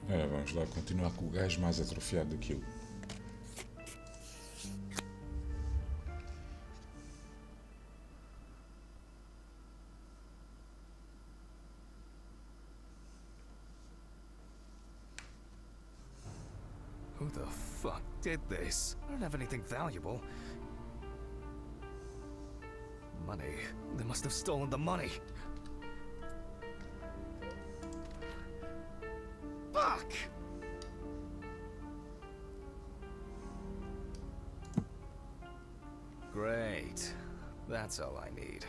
Olha, vamos lá continuar com o gajo mais atrofiado do que eu. Who the fuck did this? I don't have anything valuable. Money. They must have stolen the money. Fuck! Great. That's all I need.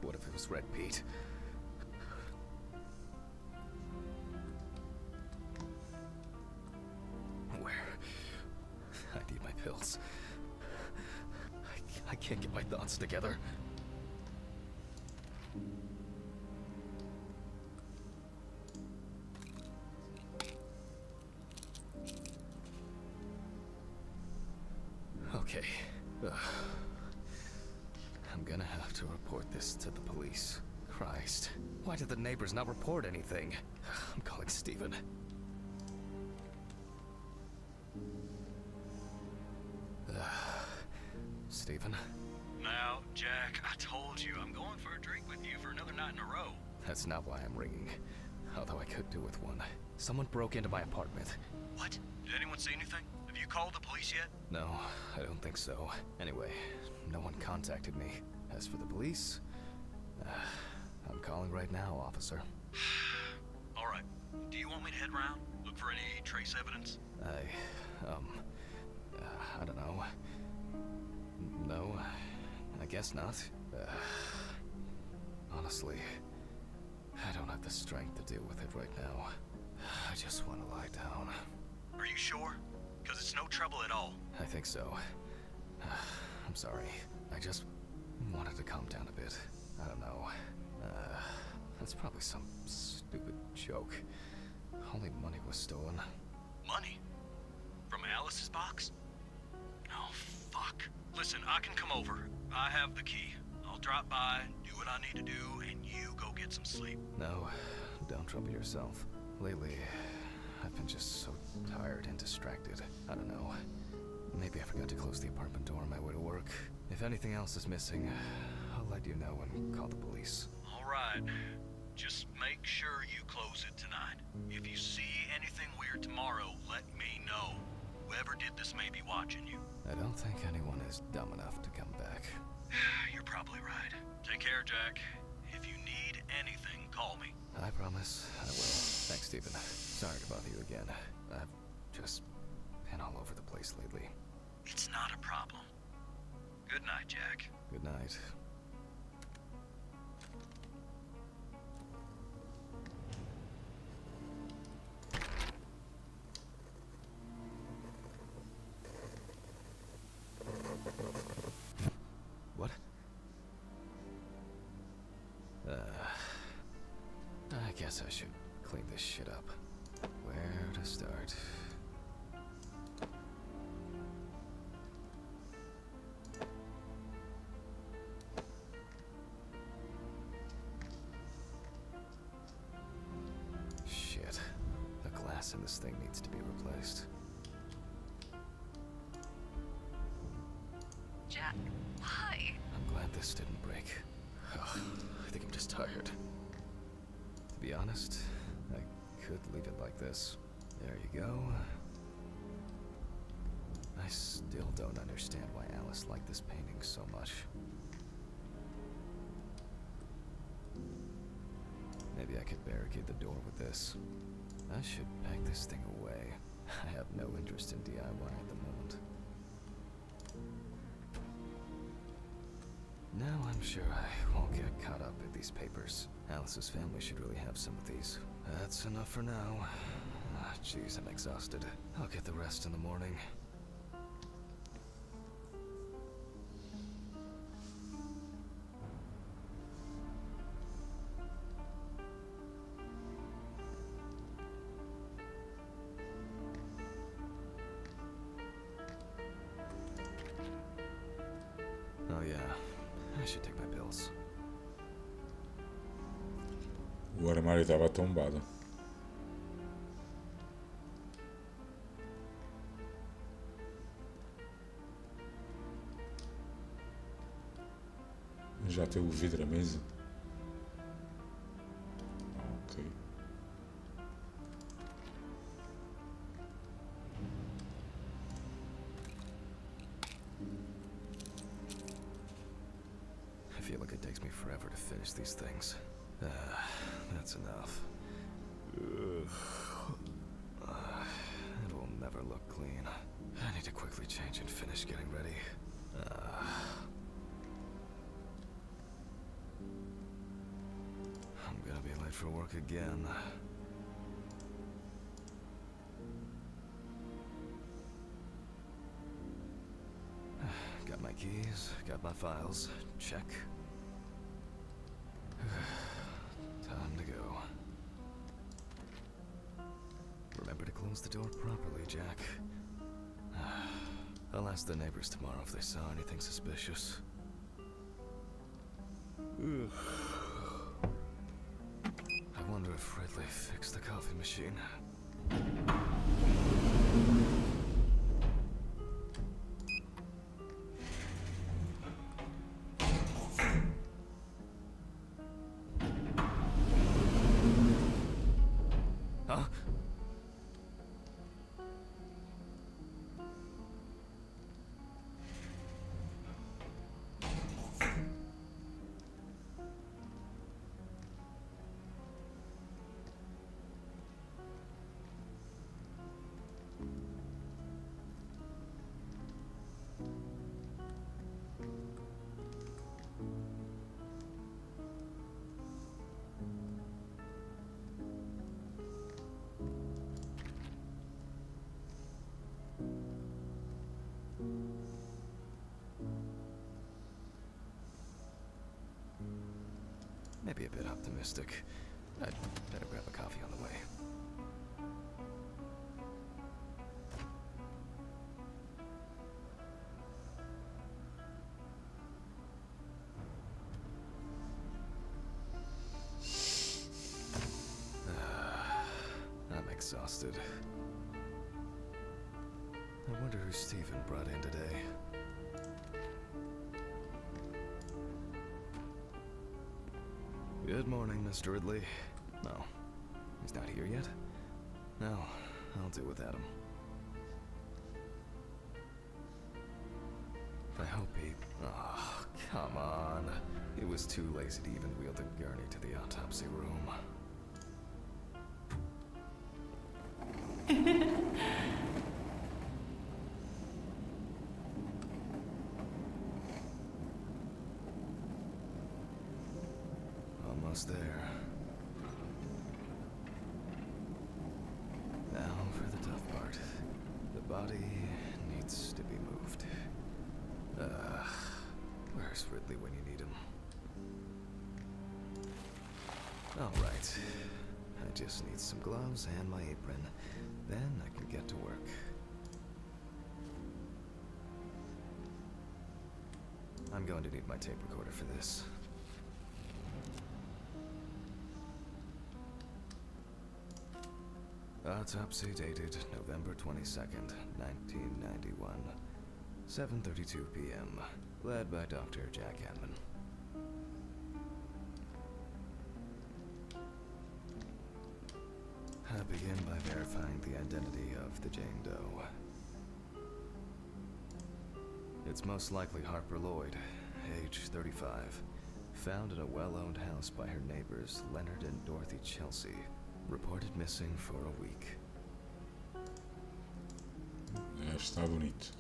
What if it was Red Pete? Where? I need my pills. I can't get my thoughts together. Okay. I'm gonna have to report this to the police. Christ. Why did the neighbors not report anything? I'm calling Steven. Steven? Now, Jack, I told you I'm going for a drink with you for another night in a row. That's not why I'm ringing. Although I could do with one. Someone broke into my apartment. What? Did anyone see anything? Have you called the police yet? No, I don't think so. Anyway, no one contacted me. As for the police, I'm calling right now, officer. All right. Do you want me to head around? Look for any trace evidence? I don't know. No, I guess not. Honestly, I don't have the strength to deal with it right now. I just want to lie down. Are you sure? Because it's no trouble at all. I think so. I'm sorry. I just wanted to calm down a bit. I don't know. That's probably some stupid joke. Only money was stolen. Money? From Alice's box? Oh, fuck. Listen, I can come over. I have the key. I'll drop by, do what I need to do, and you go get some sleep. No, don't trouble yourself. Lately, I've been just so tired and distracted. I don't know. Maybe I forgot to close the apartment door on my way to work. If anything else is missing, I'll let you know and call the police. All right. Just make sure you close it tonight. If you see anything weird tomorrow, let me know. Whoever did this may be watching you. I don't think anyone is dumb enough to come back. You're probably right. Take care, Jack. If you need anything, call me. I promise I will. Thanks, Steven. Sorry to bother you again. I've just been all over the place lately. It's not a problem. Good night, Jack. Good night. What? I guess I should clean this shit up. Where to start? Shit. The glass in this thing needs to be replaced. Jack, why? I'm glad this didn't break. Ugh, I think I'm just tired. To be honest, I could leave it like this. There you go. I still don't understand why Alice liked this painting so much. Maybe I could barricade the door with this. I should pack this thing away. I have no interest in DIY at the moment. Now I'm sure I won't get caught up in these papers. Alice's family should really have some of these. That's enough for now. Jeez, I'm exhausted. I'll get the rest in the morning. Oh yeah, I should take my pills. O armário estava tombado. Já tem o vidro à mesa. Ok. I feel like it takes me forever to finish these things. That's enough. It will never look clean. I need to quickly change and finish getting ready. I'm gonna be late for work again. Got my keys, got my files. Check. Time to go. Remember to close the door properly, Jack. I'll ask the neighbors tomorrow if they saw anything suspicious. I wonder if Ridley fixed the coffee machine. Huh? Maybe a bit optimistic. I'd better grab a coffee on the way. I'm exhausted. I wonder who Stephen brought in today. Good morning, Mr. Ridley. No, he's not here yet? No, I'll do without him. I hope he... Oh, come on. He was too lazy to even wheel the gurney to the autopsy room. Almost there. Now for the tough part. The body needs to be moved. Where's Ridley when you need him? Alright. I just need some gloves and my apron. Then I can get to work. I'm going to need my tape recorder for this. Autopsy dated November 22nd, 1991. 7:32 p.m. Led by Dr. Jack Hanman. I begin by verifying the identity of the Jane Doe. It's most likely Harper Lloyd, age 35, found in a well-owned house by her neighbors Leonard and Dorothy Chelsea. Reported missing for a week. Está bonito.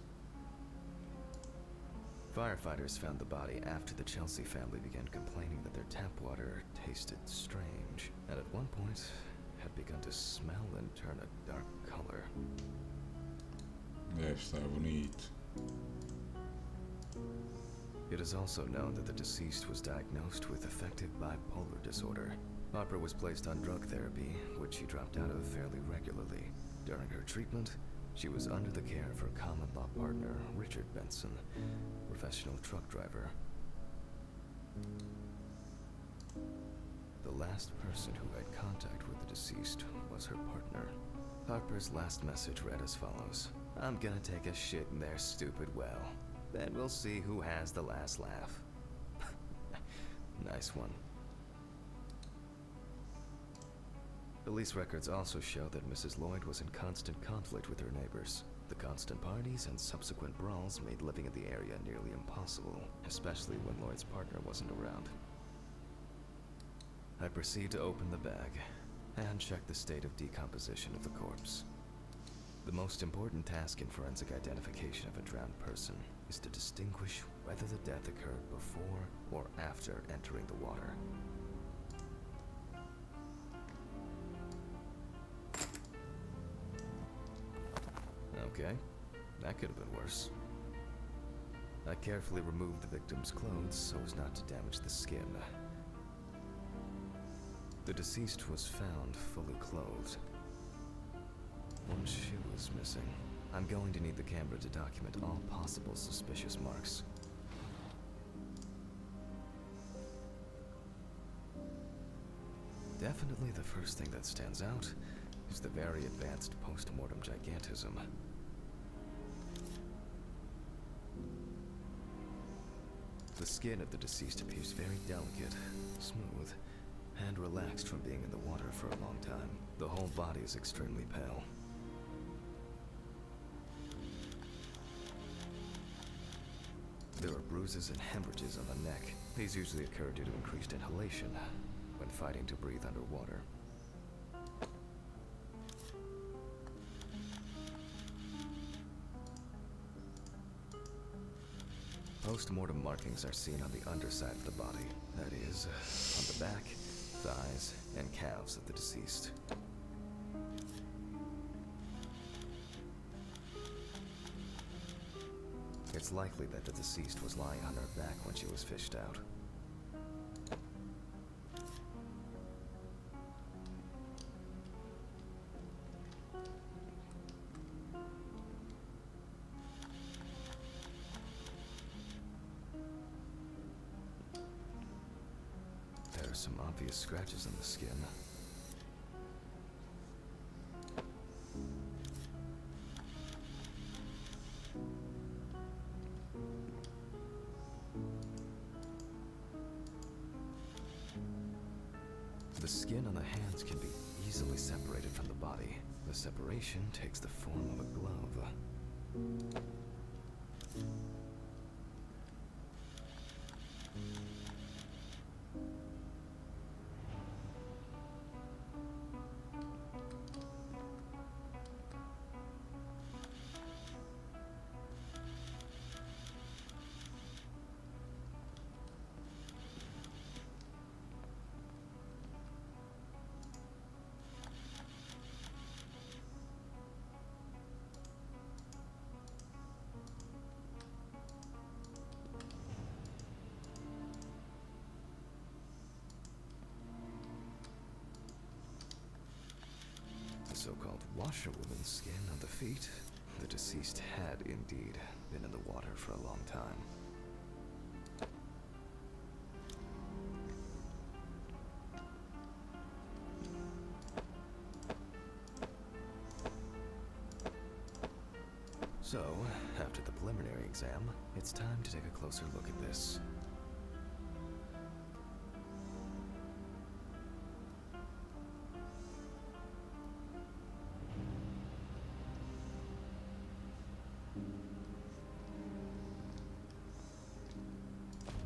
Firefighters found the body after the Chelsea family began complaining that their tap water tasted strange, and at one point had begun to smell and turn a dark color. Está bonito. It is also known that the deceased was diagnosed with affective bipolar disorder. Harper was placed on drug therapy, which she dropped out of fairly regularly. During her treatment, she was under the care of her common-law partner, Richard Benson, professional truck driver. The last last person who had contact with the deceased was her partner. Harper's last message read as follows: "I'm gonna take a shit in their stupid well. Then we'll see who has the last laugh." Nice one. Police records also show that Mrs. Lloyd was in constant conflict with her neighbors. The constant parties and subsequent brawls made living in the area nearly impossible, especially when Lloyd's partner wasn't around. I proceed to open the bag and check the state of decomposition of the corpse. The most important task in forensic identification of a drowned person is to distinguish whether the death occurred before or after entering the water. Okay, that could have been worse. I carefully removed the victim's clothes so as not to damage the skin. The deceased was found fully clothed. One shoe is missing. I'm going to need the camera to document all possible suspicious marks. Definitely the first thing that stands out is the very advanced post-mortem gigantism. The skin of the deceased appears very delicate, smooth, and relaxed from being in the water for a long time. The whole body is extremely pale. There are bruises and hemorrhages on the neck. These usually occur due to increased inhalation when fighting to breathe underwater. Post-mortem markings are seen on the underside of the body, that is, on the back, thighs, and calves of the deceased. It's likely that the deceased was lying on her back when she was fished out. There are some obvious scratches on the skin. The skin on the hands can be easily separated from the body. The separation takes the form of a glove. The so-called washerwoman's skin on the feet. The deceased had indeed been in the water for a long time. So, after the preliminary exam, it's time to take a closer look at this.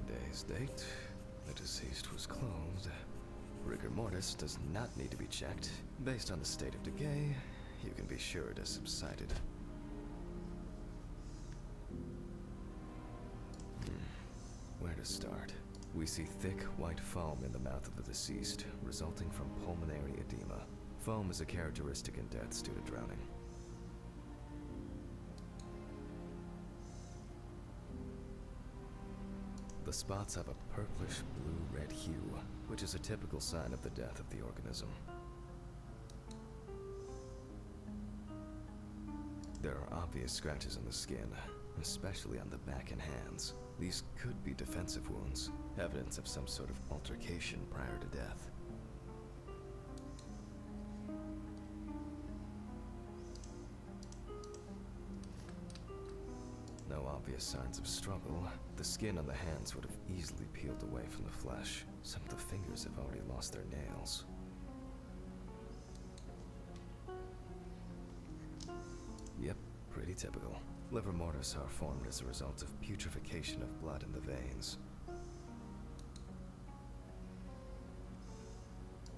Today's date, the deceased was clothed. Rigor mortis does not need to be checked. Based on the state of decay, you can be sure it has subsided. Where to start? We see thick white foam in the mouth of the deceased, resulting from pulmonary edema. Foam is a characteristic in deaths due to drowning. The spots have a purplish blue-red hue, which is a typical sign of the death of the organism. There are obvious scratches on the skin, especially on the back and hands. These could be defensive wounds, evidence of some sort of altercation prior to death. obvious signs of struggle, the skin on the hands would have easily peeled away from the flesh. Some of the fingers have already lost their nails. Yep, pretty typical. Liver mortis are formed as a result of putrefaction of blood in the veins.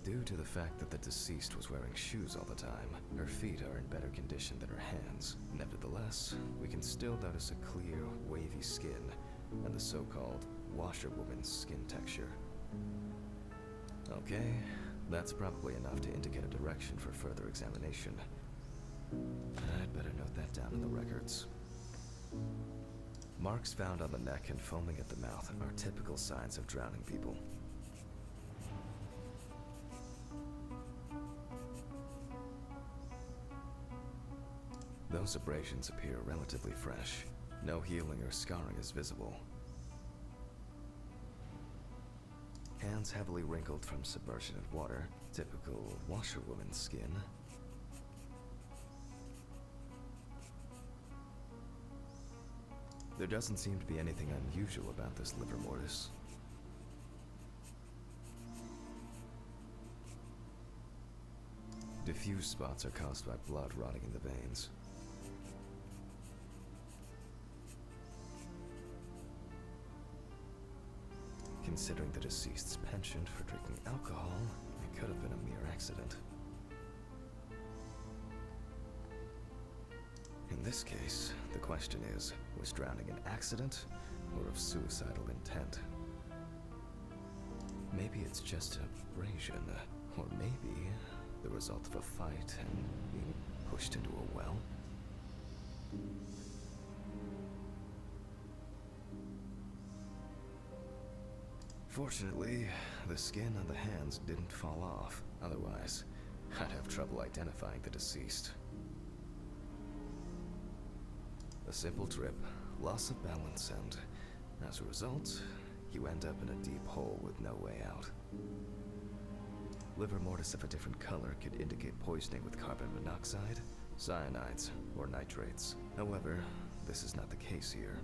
Due to the fact that the deceased was wearing shoes all the time, her feet are in better condition than her hands. Nevertheless, we can still notice a clear, wavy skin and the so-called washerwoman's skin texture. Okay, that's probably enough to indicate a direction for further examination. I'd better note that down in the records. Marks found on the neck and foaming at the mouth are typical signs of drowning people. Those abrasions appear relatively fresh. No healing or scarring is visible. Hands heavily wrinkled from submersion in water, typical washerwoman's skin. There doesn't seem to be anything unusual about this liver mortis. Diffuse spots are caused by blood rotting in the veins. Considering the deceased's penchant for drinking alcohol, it could have been a mere accident. In this case, the question is, was drowning an accident or of suicidal intent? Maybe it's just abrasion, or maybe the result of a fight and being pushed into a well. Fortunately, the skin on the hands didn't fall off. Otherwise, I'd have trouble identifying the deceased. A simple trip, loss of balance, and as a result, you end up in a deep hole with no way out. Liver mortis of a different color could indicate poisoning with carbon monoxide, cyanides, or nitrates. However, this is not the case here.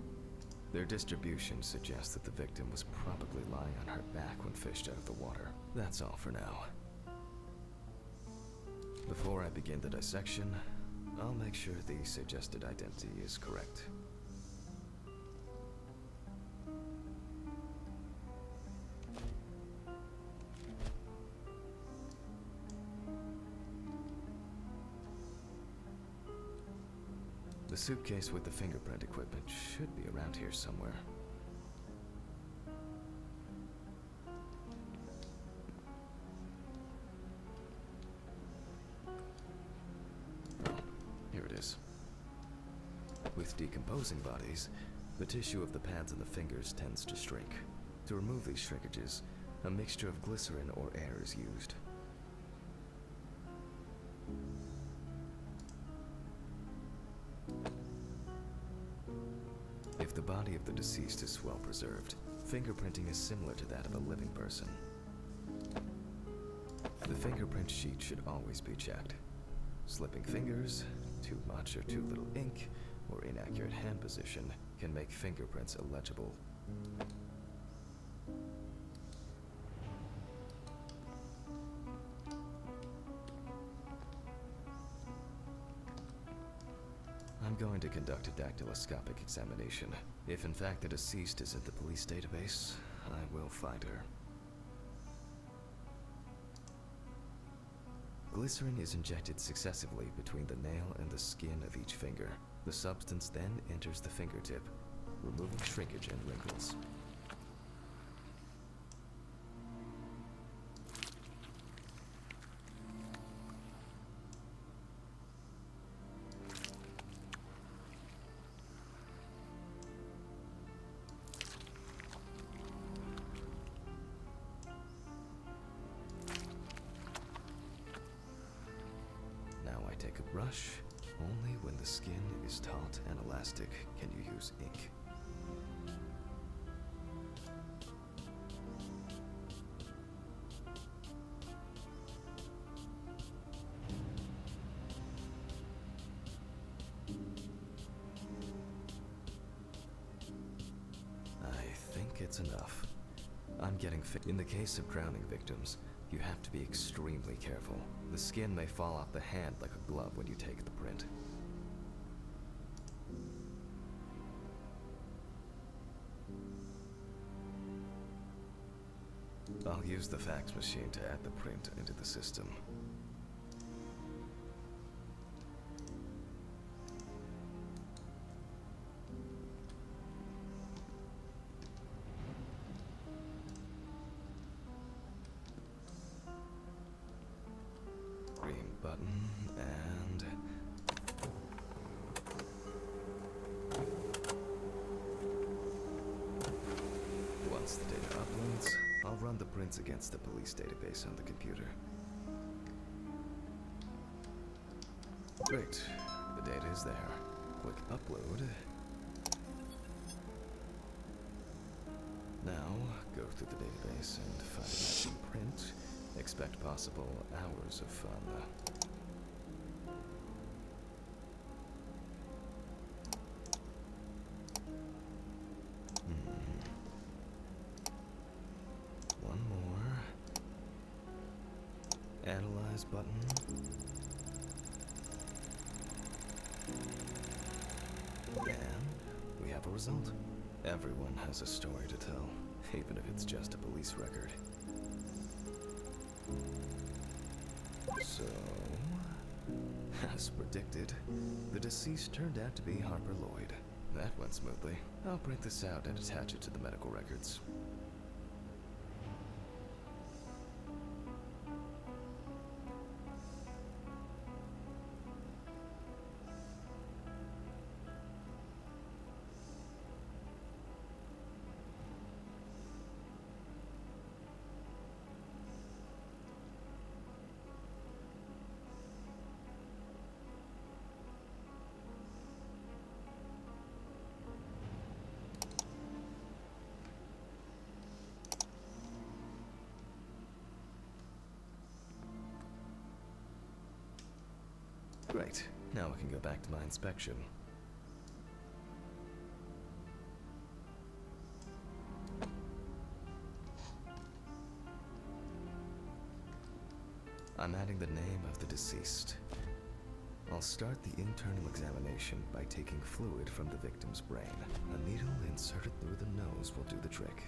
Their distribution suggests that the victim was probably lying on her back when fished out of the water. That's all for now. Before I begin the dissection, I'll make sure the suggested identity is correct. The suitcase with the fingerprint equipment should be around here somewhere. Oh, here it is. With decomposing bodies, the tissue of the pads and the fingers tends to shrink. To remove these shrinkages, a mixture of glycerin or air is used. If the body of the deceased is well preserved, fingerprinting is similar to that of a living person. The fingerprint sheet should always be checked. Slipping fingers, too much or too little ink, or inaccurate hand position can make fingerprints illegible. I'm going to conduct a dactyloscopic examination. If in fact the deceased is in the police database, I will find her. Glycerin is injected successively between the nail and the skin of each finger. The substance then enters the fingertip, removing shrinkage and wrinkles. Take a brush. Only when the skin is taut and elastic can you use ink. it's enough. I'm getting In the case of drowning victims, you have to be extremely careful. The skin may fall off the hand like a glove when you take the print. I'll use the fax machine to add the print into the system. Green button, and... once the data uploads, I'll run the prints against the police database on the computer. Great. The data is there. Click upload. Now, go through the database and find a matching print. Expect possible hours of fun. One more. Analyze button. And we have a result. Everyone has a story to tell, even if it's just a police record. So, as predicted, the deceased turned out to be Harper Lloyd. That went smoothly. I'll print this out and attach it to the medical records. Great. Now I can go back to my inspection. I'm adding the name of the deceased. I'll start the internal examination by taking fluid from the victim's brain. A needle inserted through the nose will do the trick.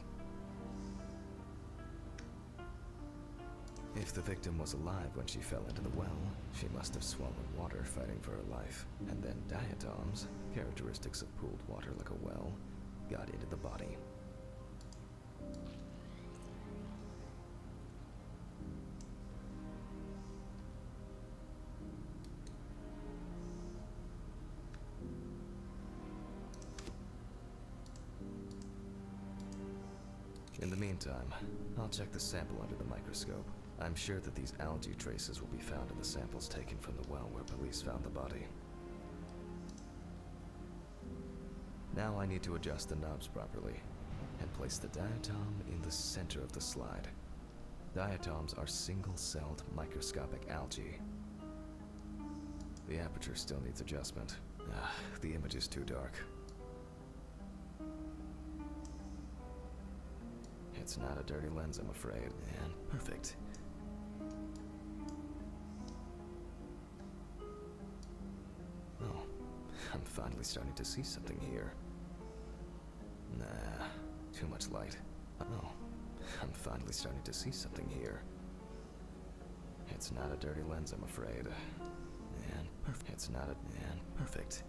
If the victim was alive when she fell into the well, she must have swallowed water fighting for her life. And then diatoms, characteristics of pooled water like a well, got into the body. In the meantime, I'll check the sample under the microscope. I'm sure that these algae traces will be found in the samples taken from the well where police found the body. Now I need to adjust the knobs properly and place the diatom in the center of the slide. Diatoms are single-celled microscopic algae. The aperture still needs adjustment. The image is too dark. It's not a dirty lens, I'm afraid. And perfect. Oh, I'm finally starting to see something here. Nah, too much light. Oh, I'm finally starting to see something here. It's not a dirty lens, I'm afraid. And perfect. It's not a... and perfect.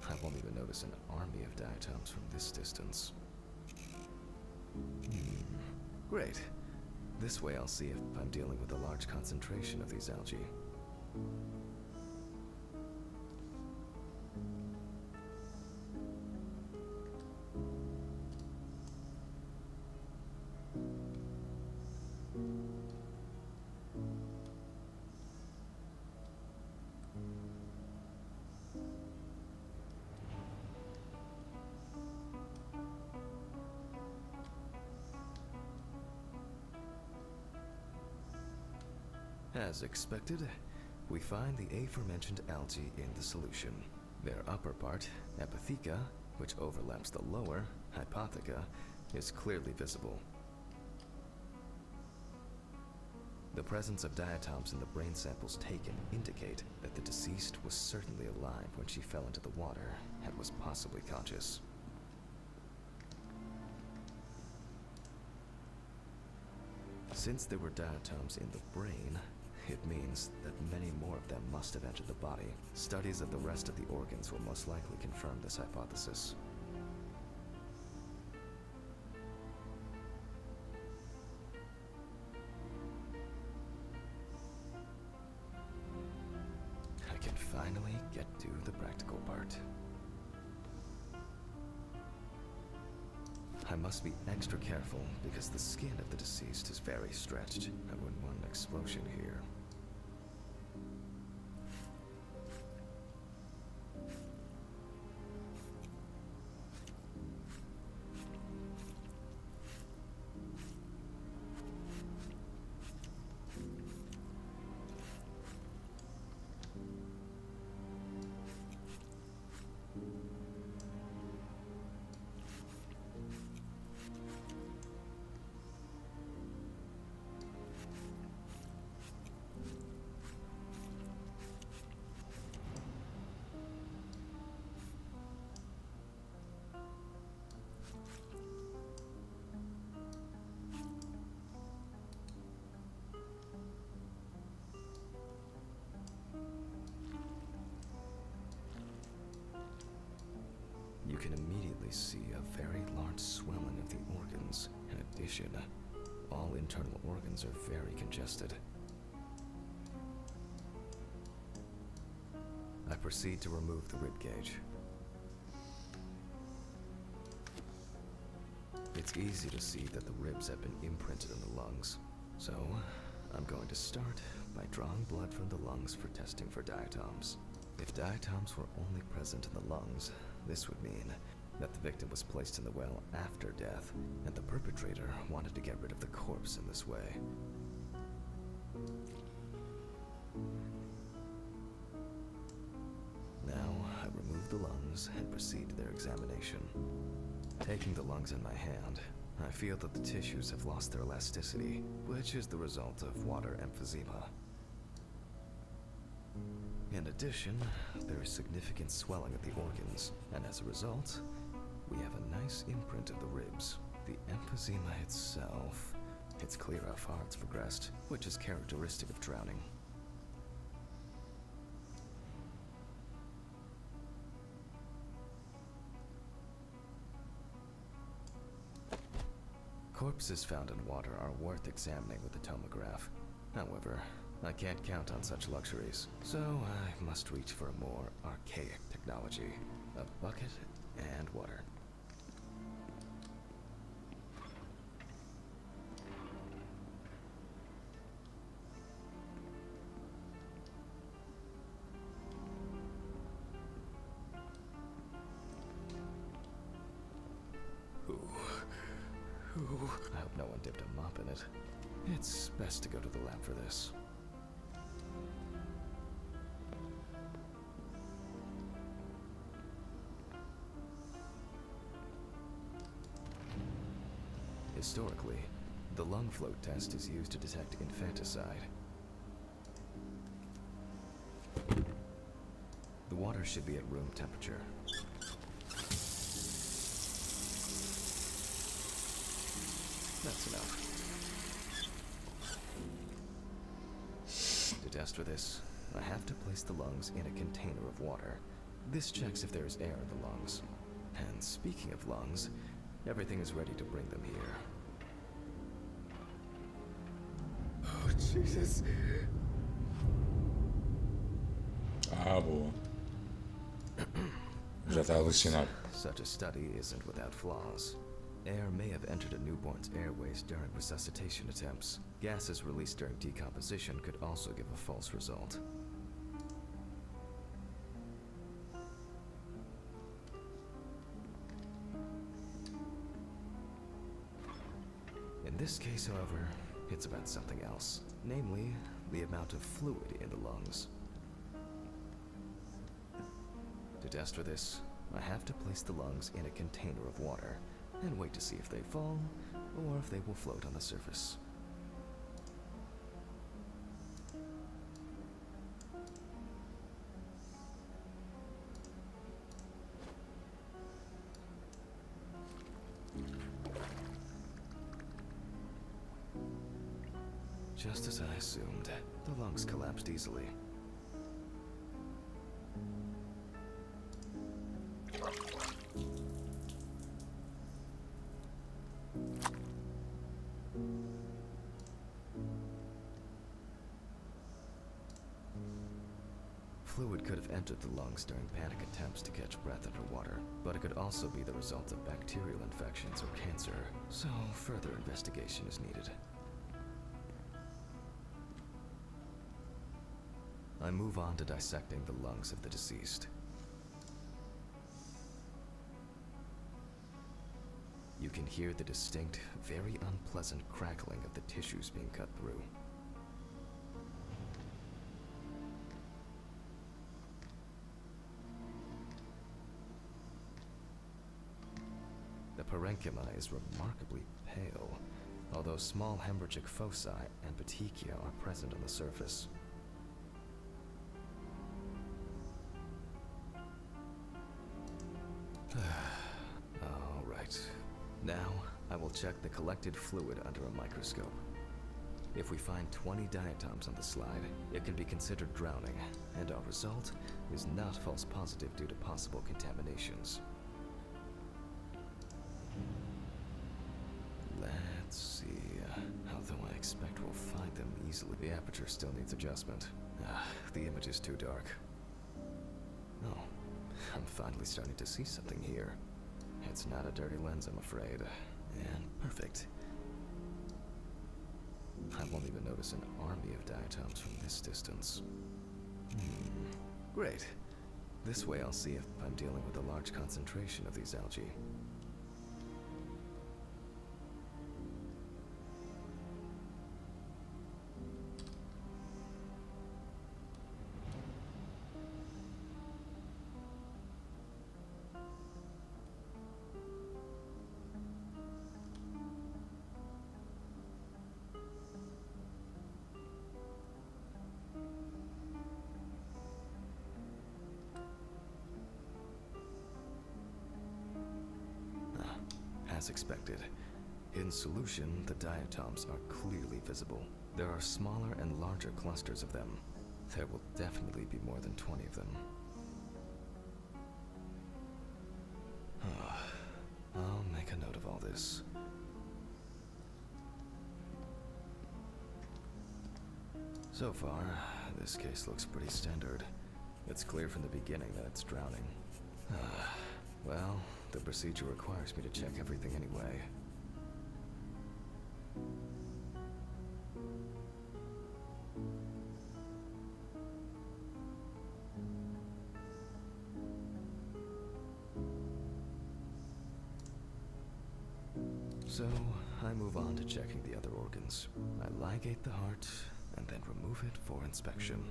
I won't even notice an army of diatoms from this distance. Great. This way I'll see if I'm dealing with a large concentration of these algae. As expected, we find the aforementioned algae in the solution. Their upper part, epitheca, which overlaps the lower, hypotheca, is clearly visible. The presence of diatoms in the brain samples taken indicate that the deceased was certainly alive when she fell into the water and was possibly conscious. Since there were diatoms in the brain, it means that many more of them must have entered the body. Studies of the rest of the organs will most likely confirm this hypothesis. I can finally get to the practical part. I must be extra careful because the skin of the deceased is very stretched. I wouldn't want an explosion here. You can immediately see a very large swelling of the organs. In addition, all internal organs are very congested. I proceed to remove the rib cage. It's easy to see that the ribs have been imprinted in the lungs. So, I'm going to start by drawing blood from the lungs for testing for diatoms. If diatoms were only present in the lungs, this would mean that the victim was placed in the well after death, and the perpetrator wanted to get rid of the corpse in this way. Now, I remove the lungs and proceed to their examination. Taking the lungs in my hand, I feel that the tissues have lost their elasticity, which is the result of water emphysema. In addition, there is significant swelling of the organs, and as a result, we have a nice imprint of the ribs. The emphysema itself, it's clear how far it's progressed, which is characteristic of drowning. Corpses found in water are worth examining with a tomograph. However, I can't count on such luxuries, so I must reach for a more archaic technology: a bucket and water. I hope no one dipped a mop in it. It's best to go to the lab for this. Historically, the lung float test is used to detect infanticide. The water should be at room temperature. That's enough. To test for this, I have to place the lungs in a container of water. This checks if there is air in the lungs. And speaking of lungs, everything is ready to bring them here. Oh, Jesus. Ah, boa. Já está alucinado. Such a study isn't without flaws. Air may have entered a newborn's airways during resuscitation attempts. Gases released during decomposition could also give a false result. In this case, however, it's about something else, namely, the amount of fluid in the lungs. To test for this. I have to place the lungs in a container of water and wait to see if they fall or if they will float on the surface. Just as I assumed, the lungs collapsed easily. Fluid could have entered the lungs during panic attempts to catch breath underwater, but it could also be the result of bacterial infections or cancer, so further investigation is needed. I move on to dissecting the lungs of the deceased. You can hear the distinct, very unpleasant crackling of the tissues being cut through. The parenchyma is remarkably pale, although small hemorrhagic foci and petechia are present on the surface. All right. Now, I will check the collected fluid under a microscope. If we find 20 diatoms on the slide, it can be considered drowning, and our result is not false positive due to possible contaminations. Let's see. Although I expect we'll find them easily, the aperture still needs adjustment. The image is too dark. Oh, I'm finally starting to see something here. It's not a dirty lens, I'm afraid. And perfect. I won't even notice an army of diatoms from this distance. Great. This way I'll see if I'm dealing with a large concentration of these algae. As expected. In solution, the diatoms are clearly visible. There are smaller and larger clusters of them. There will definitely be more than 20 of them. I'll make a note of all this. So far, this case looks pretty standard. It's clear from the beginning that it's drowning. Well, the procedure requires me to check everything anyway. So, I move on to checking the other organs. I ligate the heart, and then remove it for inspection.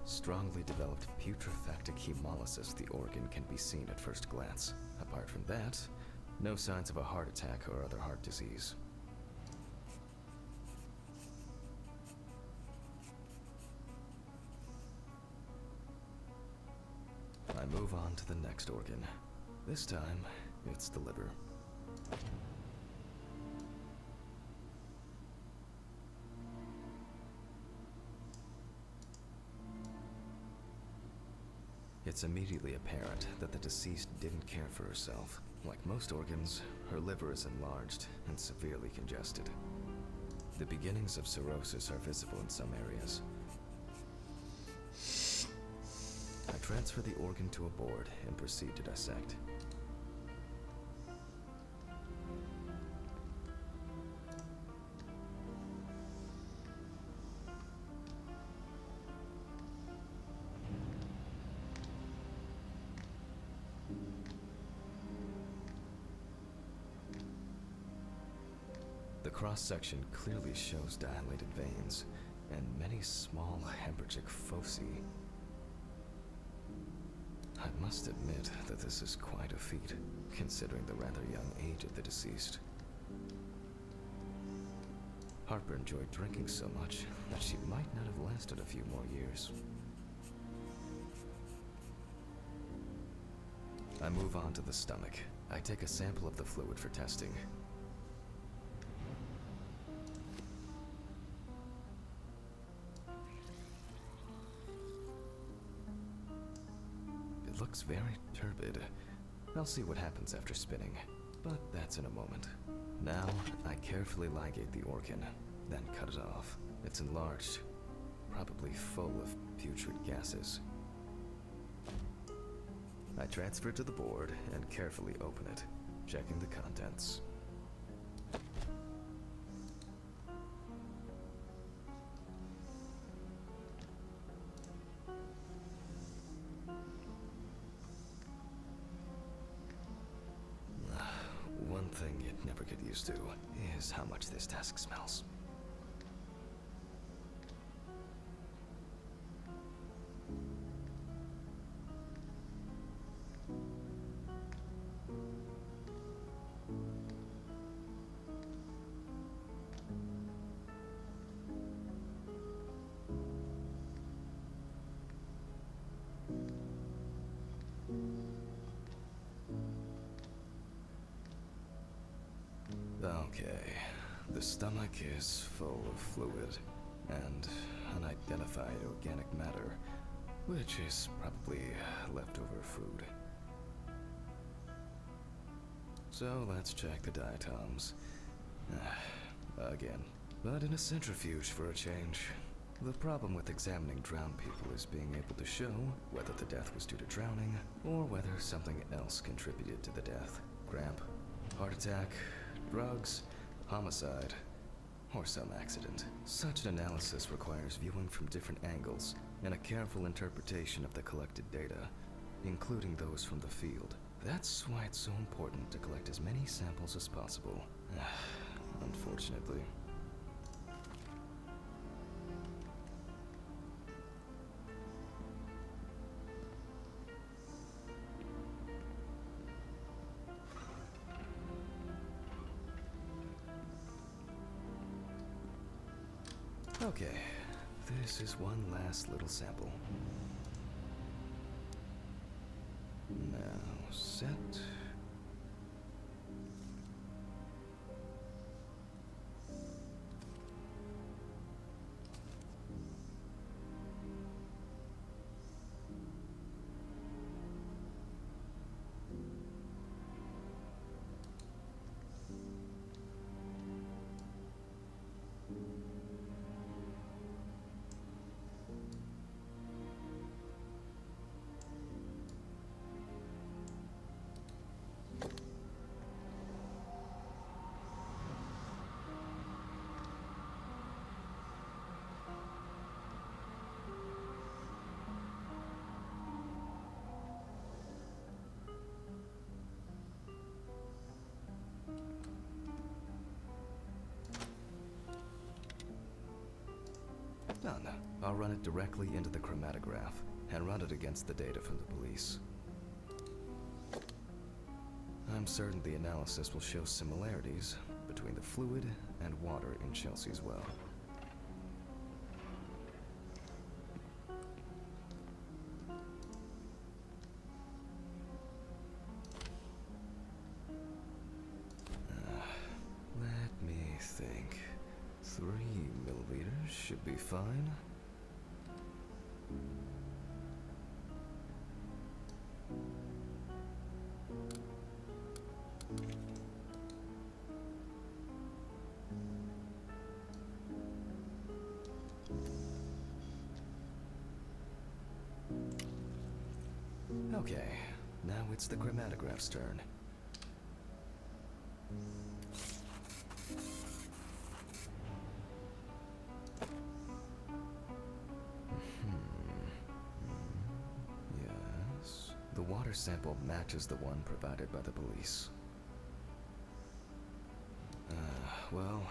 Strongly developed putrefactic hemolysis, the organ can be seen at first glance. Apart from that, no signs of a heart attack or other heart disease. I move on to the next organ. This time, it's the liver. It's immediately apparent that the deceased didn't care for herself. Like most organs, her liver is enlarged and severely congested. The beginnings of cirrhosis are visible in some areas. I transfer the organ to a board and proceed to dissect. The cross-section clearly shows dilated veins. and many small hemorrhagic foci. I must admit that this is quite a feat, considering the rather young age of the deceased. Harper enjoyed drinking so much that she might not have lasted a few more years. I move on to the stomach. I take a sample of the fluid for testing. It looks very turbid. I'll see what happens after spinning, but that's in a moment. Now, I carefully ligate the organ, then cut it off. It's enlarged, probably full of putrid gases. I transfer it to the board and carefully open it, checking the contents. One thing you'd never get used to is how much this task smells. Okay, the stomach is full of fluid and unidentified organic matter, which is probably leftover food. So let's check the diatoms. Again, but in a centrifuge for a change. The problem with examining drowned people is being able to show whether the death was due to drowning or whether something else contributed to the death. Cramp, heart attack, drugs, homicide, or some accident. Such an analysis requires viewing from different angles and a careful interpretation of the collected data, including those from the field. That's why it's so important to collect as many samples as possible. Unfortunately. Okay, this is one last little sample. Now, set. Done. I'll run it directly into the chromatograph and run it against the data from the police. I'm certain the analysis will show similarities between the fluid and water in Chelsea's well. Let me think. 3 milliliters should be fine. Okay, now it's the chromatograph's turn. Yes, the water sample matches the one provided by the police. Well,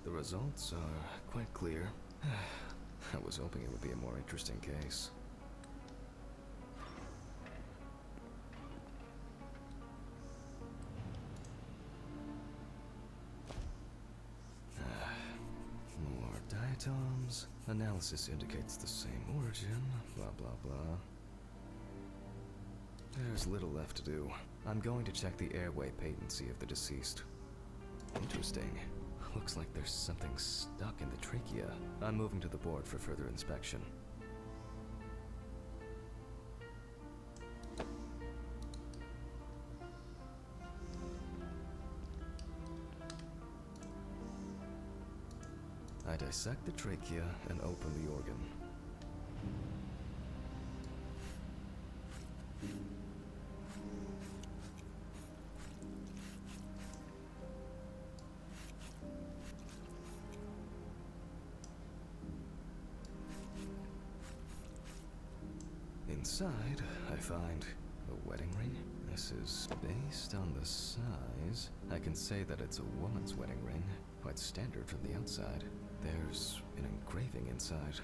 the results are quite clear. I was hoping it would be a more interesting case. More diatoms. Analysis indicates the same origin. Blah, blah, blah. There's little left to do. I'm going to check the airway patency of the deceased. Interesting. Looks like there's something stuck in the trachea. I'm moving to the board for further inspection. I dissect the trachea and open the organ. Inside, I find a wedding ring. This is based on the size. I can say that it's a woman's wedding ring, quite standard from the outside. There's an engraving inside.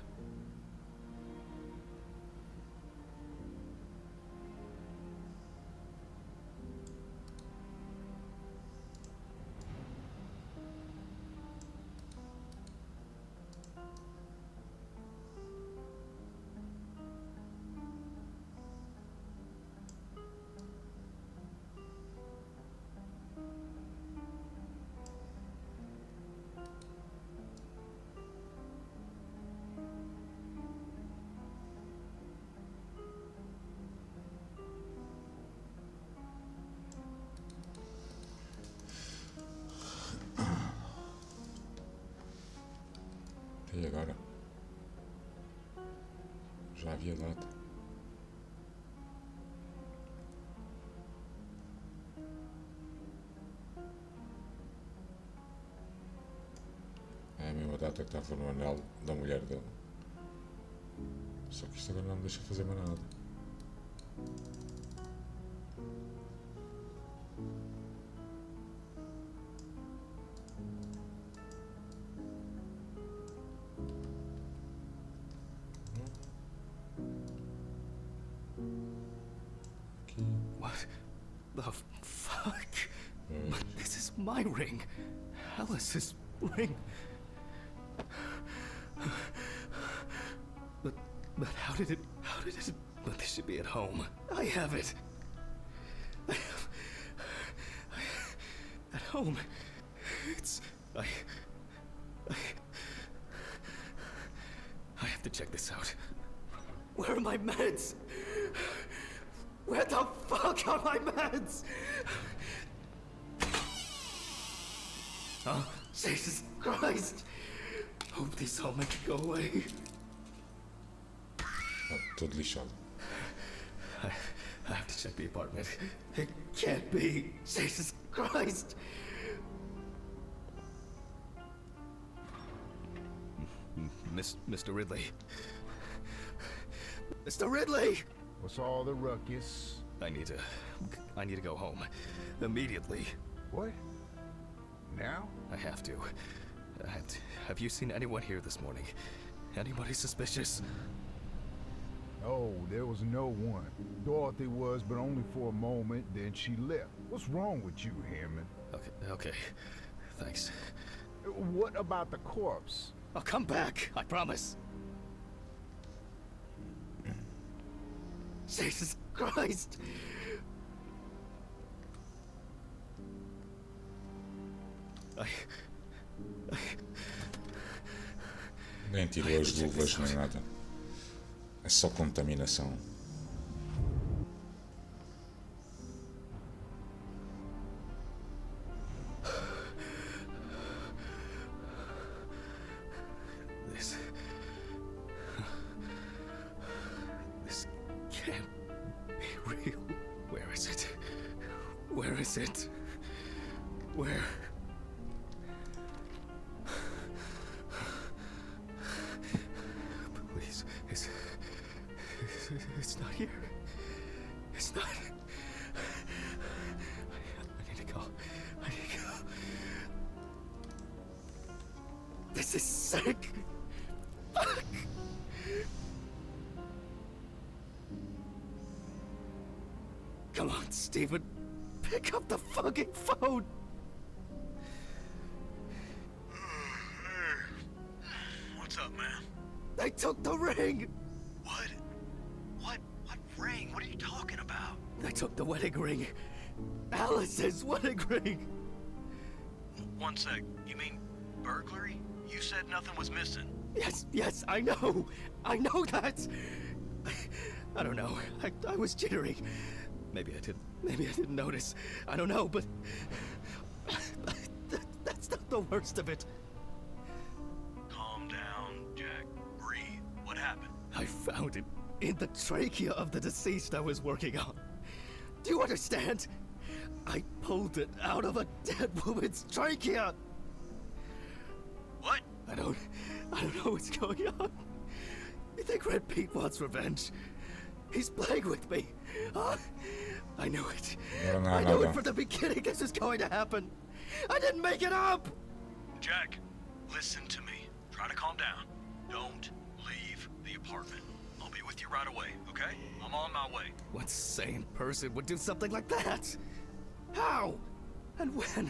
E agora? Já havia data. É a mesma data que estava no anel da mulher dele. Só que isto agora não me deixa fazer mais nada. What the fuck? This is my ring. Alice's ring. But how did it, but this should be at home. I have it. At home. It's, I have to check this out. Where are my meds? Where the fuck are my meds? Oh, Jesus Christ! Hope these all make it go away. Todo lixado. I have to check the apartment. It can't be. Jesus Christ! Mr. Ridley. Mr. Ridley! What's all the ruckus? I need to go home. Immediately. What? Now? I have to. Have you seen anyone here this morning? Anybody suspicious? Oh, there was no one. Dorothy was, but only for a moment, then she left. What's wrong with you, Hammond? Okay. Thanks. What about the corpse? I'll come back, I promise. Jesus Christ! Nem tirou as luvas nem nada. É só contaminação. This can't be real. Where is it? Where is it? Where? Please, it's not here. It's not. I need to go. This is sick. Fuck. Come on, Stephen. Pick up the fucking phone! What's up, man? They took the ring! What? What ring? What are you talking about? They took the wedding ring. Alice's wedding ring! One sec. You mean burglary? You said nothing was missing. Yes, I know! I know that! I don't know. I was jittery. Maybe I didn't notice. I don't know, but... that's not the worst of it. Calm down, Jack. Breathe. What happened? I found it in the trachea of the deceased I was working on. Do you understand? I pulled it out of a dead woman's trachea! What? I don't know what's going on. You think Red Pete wants revenge? He's playing with me. Huh? I knew it. I knew it from the beginning this was going to happen. I didn't make it up! Jack, listen to me. Try to calm down. Don't leave the apartment. I'll be with you right away, okay? I'm on my way. What sane person would do something like that? How? And when?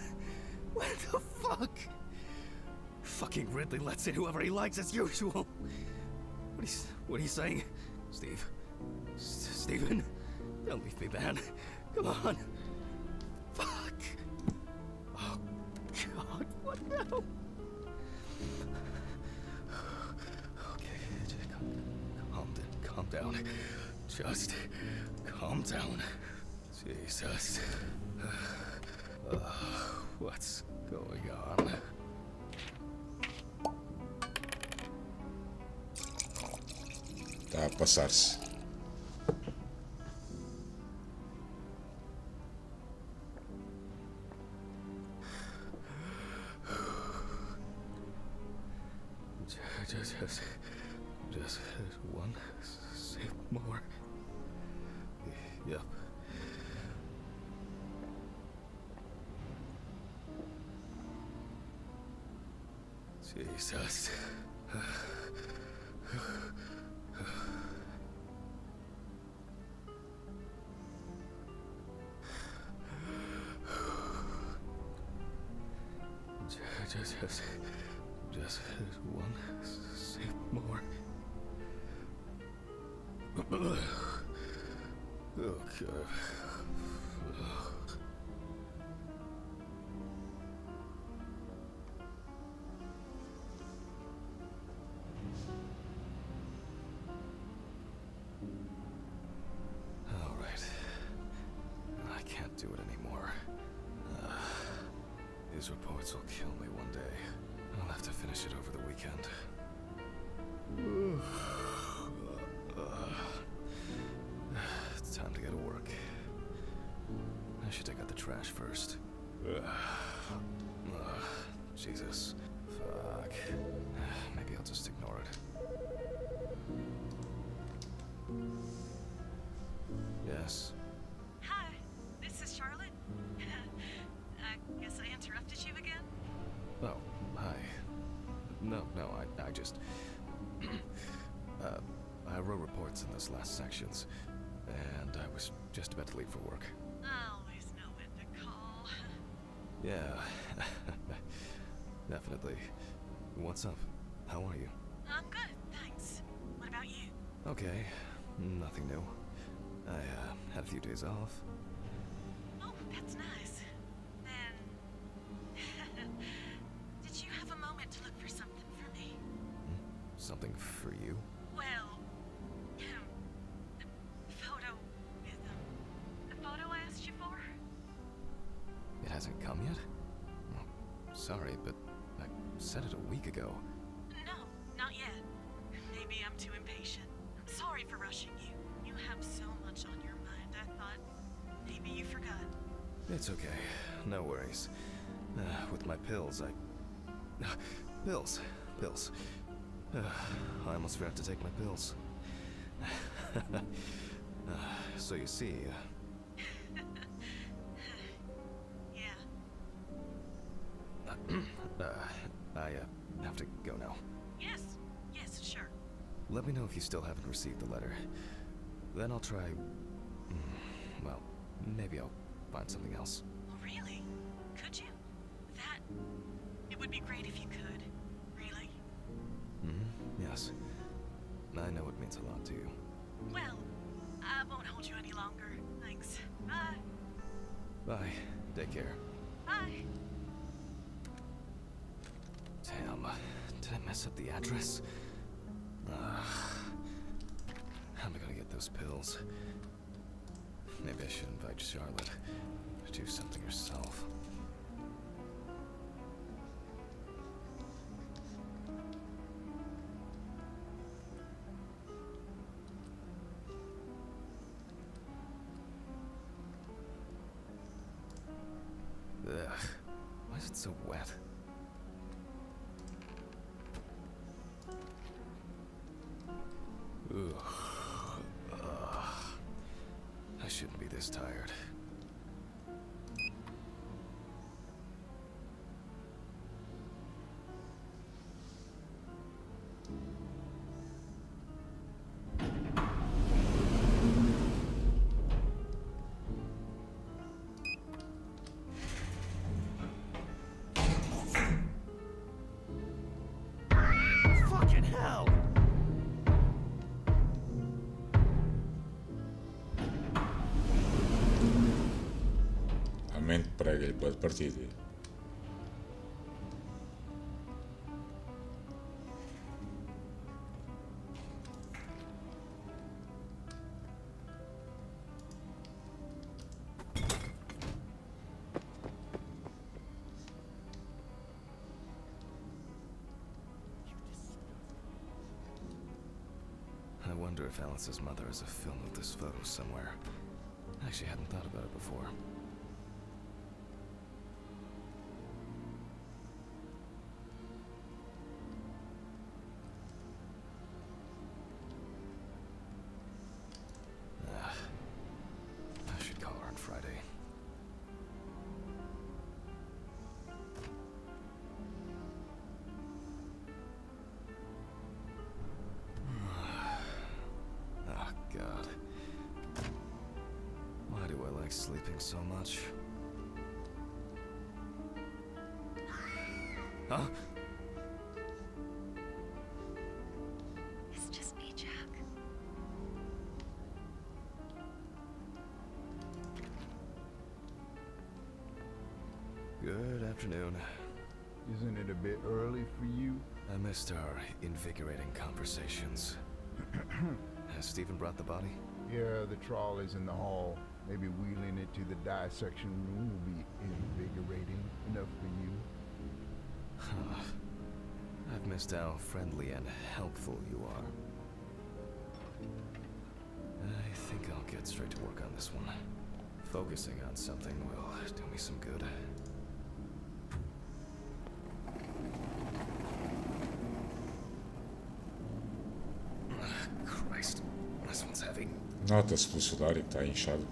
When the fuck? Fucking Ridley lets in whoever he likes as usual. What are you saying? Steve? Steven? Don't leave me, man. Come on. Fuck. Oh, God, what now? Okay, just calm down. Just calm down. Jesus. What's going on? Está a passar-se. Just one sip more. Yep. Jesus. Just one sip more. Oh, God. All right. I can't do it anymore. These reports will kill me one day. I'll have to finish it over the weekend. It's time to go to work. I should take out the trash first. Jesus. Fuck. Maybe I'll just ignore it. Yes? Hi, this is Charlotte. I guess I interrupted you again? Oh, hi. No, I just... I wrote reports in those last sections, and I was just about to leave for work. I always know when to call. Yeah, definitely. What's up? How are you? I'm good, thanks. What about you? Okay, nothing new. I had a few days off. Oh, that's nice. Then... Did you have a moment to look for something for me? Something for you? Well... the photo with the photo I asked you for? It hasn't come yet? Oh, sorry, but I said it a week ago. No, not yet. Maybe I'm too impatient. I'm sorry for rushing you. You have so much on your mind, I thought maybe you forgot. It's okay. No worries. With my pills, Pills. I almost forgot to take my pills. So you see... Yeah. I have to go now. Yes, sure. Let me know if you still haven't received the letter. Then I'll try... well, Maybe I'll find something else. Oh, really? Could you? That... It would be great if you could. Really? Yes. I know it means a lot to you. Well, I won't hold you any longer. Thanks. Bye. Bye. Take care. Bye. Damn. Did I mess up the address? How am I gonna get those pills? Maybe I should invite Charlotte to do something herself. Ugh. Why is it so wet? Ugh. I shouldn't be this tired. Fucking hell! A mente prega, ele pode partir. I wonder if Alice's mother has a film of this photo somewhere. I actually hadn't thought about it before. I should call her on Friday. Oh, God. Why do I like sleeping so much? Huh? It's just me, Jack. Good afternoon. Isn't it a bit early for you? I missed our invigorating conversations. Has Stephen brought the body? Yeah, the trolley's in the hall. Maybe wheeling it to the dissection room will be invigorating enough for you. I've missed how friendly and helpful you are. I think I'll get straight to work on this one. Focusing on something will do me some good. Christ, this one's heavy. Nota-se pelo solário que está inchado.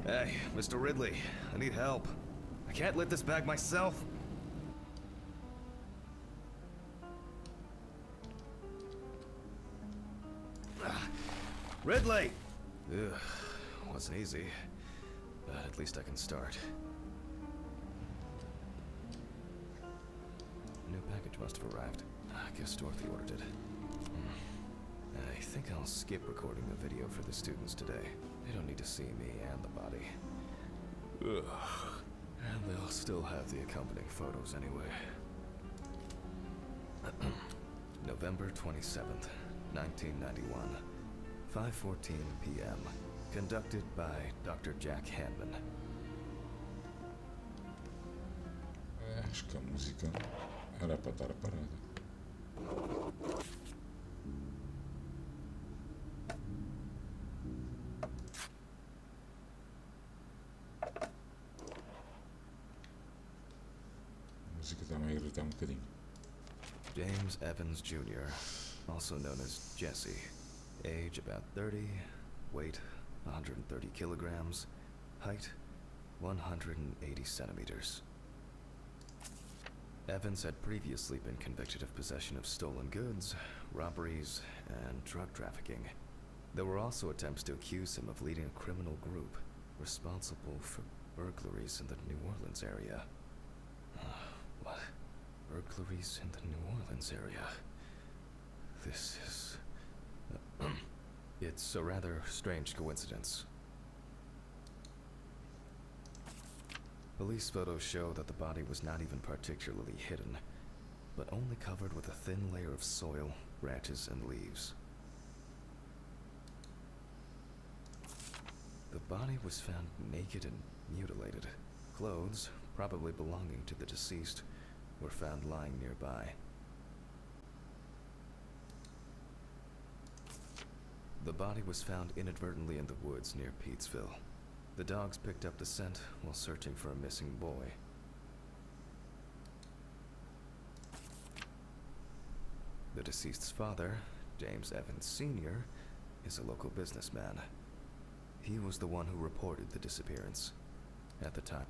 Hey, Mr. Ridley, I need help. I can't lift this bag myself. Ridley! Ugh, wasn't easy, but at least I can start. A new package must have arrived. I guess Dorothy ordered it. I think I'll skip recording the video for the students today. They don't need to see me and the body. Ugh. And they'll still have the accompanying photos anyway. November 27th, 1991. 5:14 p.m. Conducted by Dr. Jack Hanman. Acho que a música era para estar parada. A música está a irritar bocadinho. James Evans Jr., also known as Jesse. Age about 30, weight 130 kilograms, height 180 centimeters. Evans had previously been convicted of possession of stolen goods, robberies, and drug trafficking. There were also attempts to accuse him of leading a criminal group responsible for burglaries in the New Orleans area. What? Burglaries in the New Orleans area? This is... It's a rather strange coincidence. Police photos show that the body was not even particularly hidden, but only covered with a thin layer of soil, branches, and leaves. The body was found naked and mutilated. Clothes, probably belonging to the deceased, were found lying nearby. The body was found inadvertently in the woods near Peetsville. The dogs picked up the scent while searching for a missing boy. The deceased's father, James Evans Sr., is a local businessman. He was the one who reported the disappearance at the time.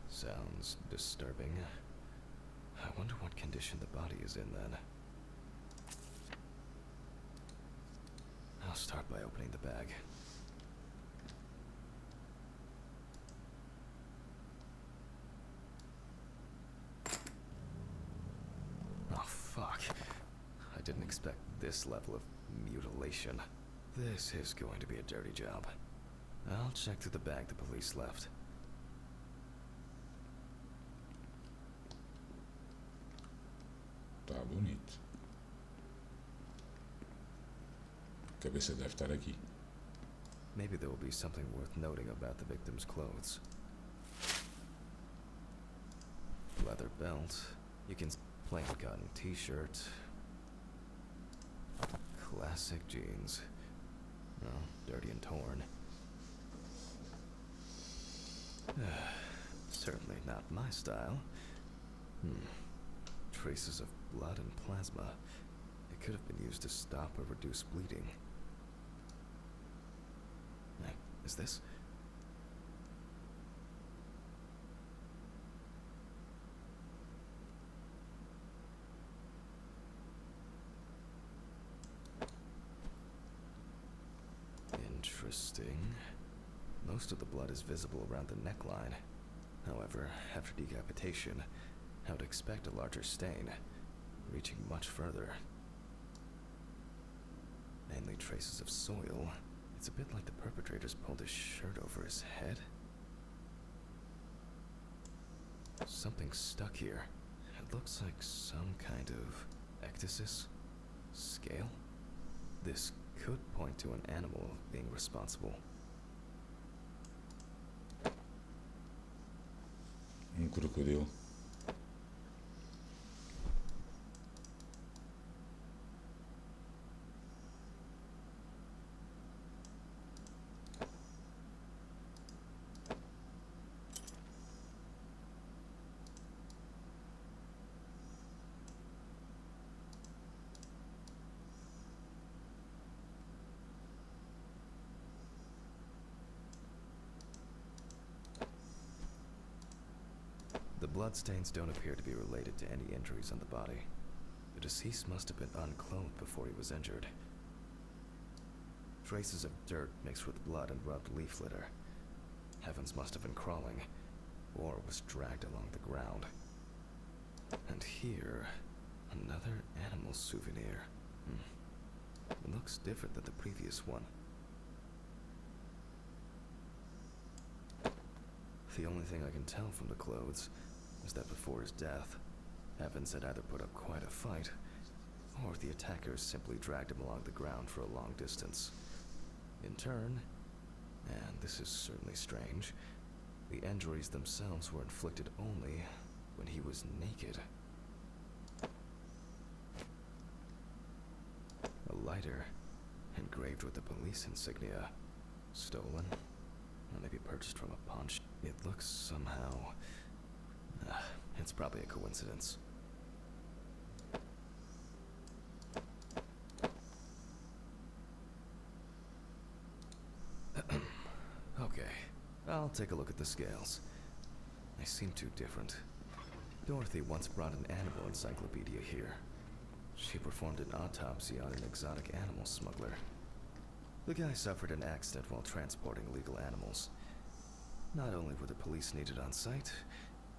Sounds disturbing. I wonder what condition the body is in then. I'll start by opening the bag. Oh, fuck. I didn't expect this level of mutilation. This is going to be a dirty job. I'll check through the bag the police left. Tá bonito. A cabeça deve estar aqui. Maybe there will be something worth noting about the victim's clothes. Leather belt. You can plain cotton t-shirt. Classic jeans. Oh, dirty and torn. Certainly not my style. Traces of blood and plasma. It could have been used to stop or reduce bleeding. Is this? Interesting. Most of the blood is visible around the neckline. However, after decapitation, I would expect a larger stain, reaching much further. Mainly traces of soil. It's a bit like the perpetrator's pulled his shirt over his head. Something stuck here. It looks like some kind of ecdysis? Scale? This could point to an animal being responsible. Crocodilo. The bloodstains don't appear to be related to any injuries on the body. The deceased must have been unclothed before he was injured. Traces of dirt mixed with blood and rubbed leaf litter. Evans must have been crawling, or was dragged along the ground. And here, another animal souvenir. It looks different than the previous one. The only thing I can tell from the clothes is that before his death, Evans had either put up quite a fight, or the attackers simply dragged him along the ground for a long distance. In turn, and this is certainly strange, the injuries themselves were inflicted only when he was naked. A lighter, engraved with the police insignia, stolen, or maybe purchased from a pawn shop. It looks somehow... it's probably a coincidence. Okay, I'll take a look at the scales. They seem too different. Dorothy once brought an animal encyclopedia here. She performed an autopsy on an exotic animal smuggler. The guy suffered an accident while transporting illegal animals. Not only were the police needed on site,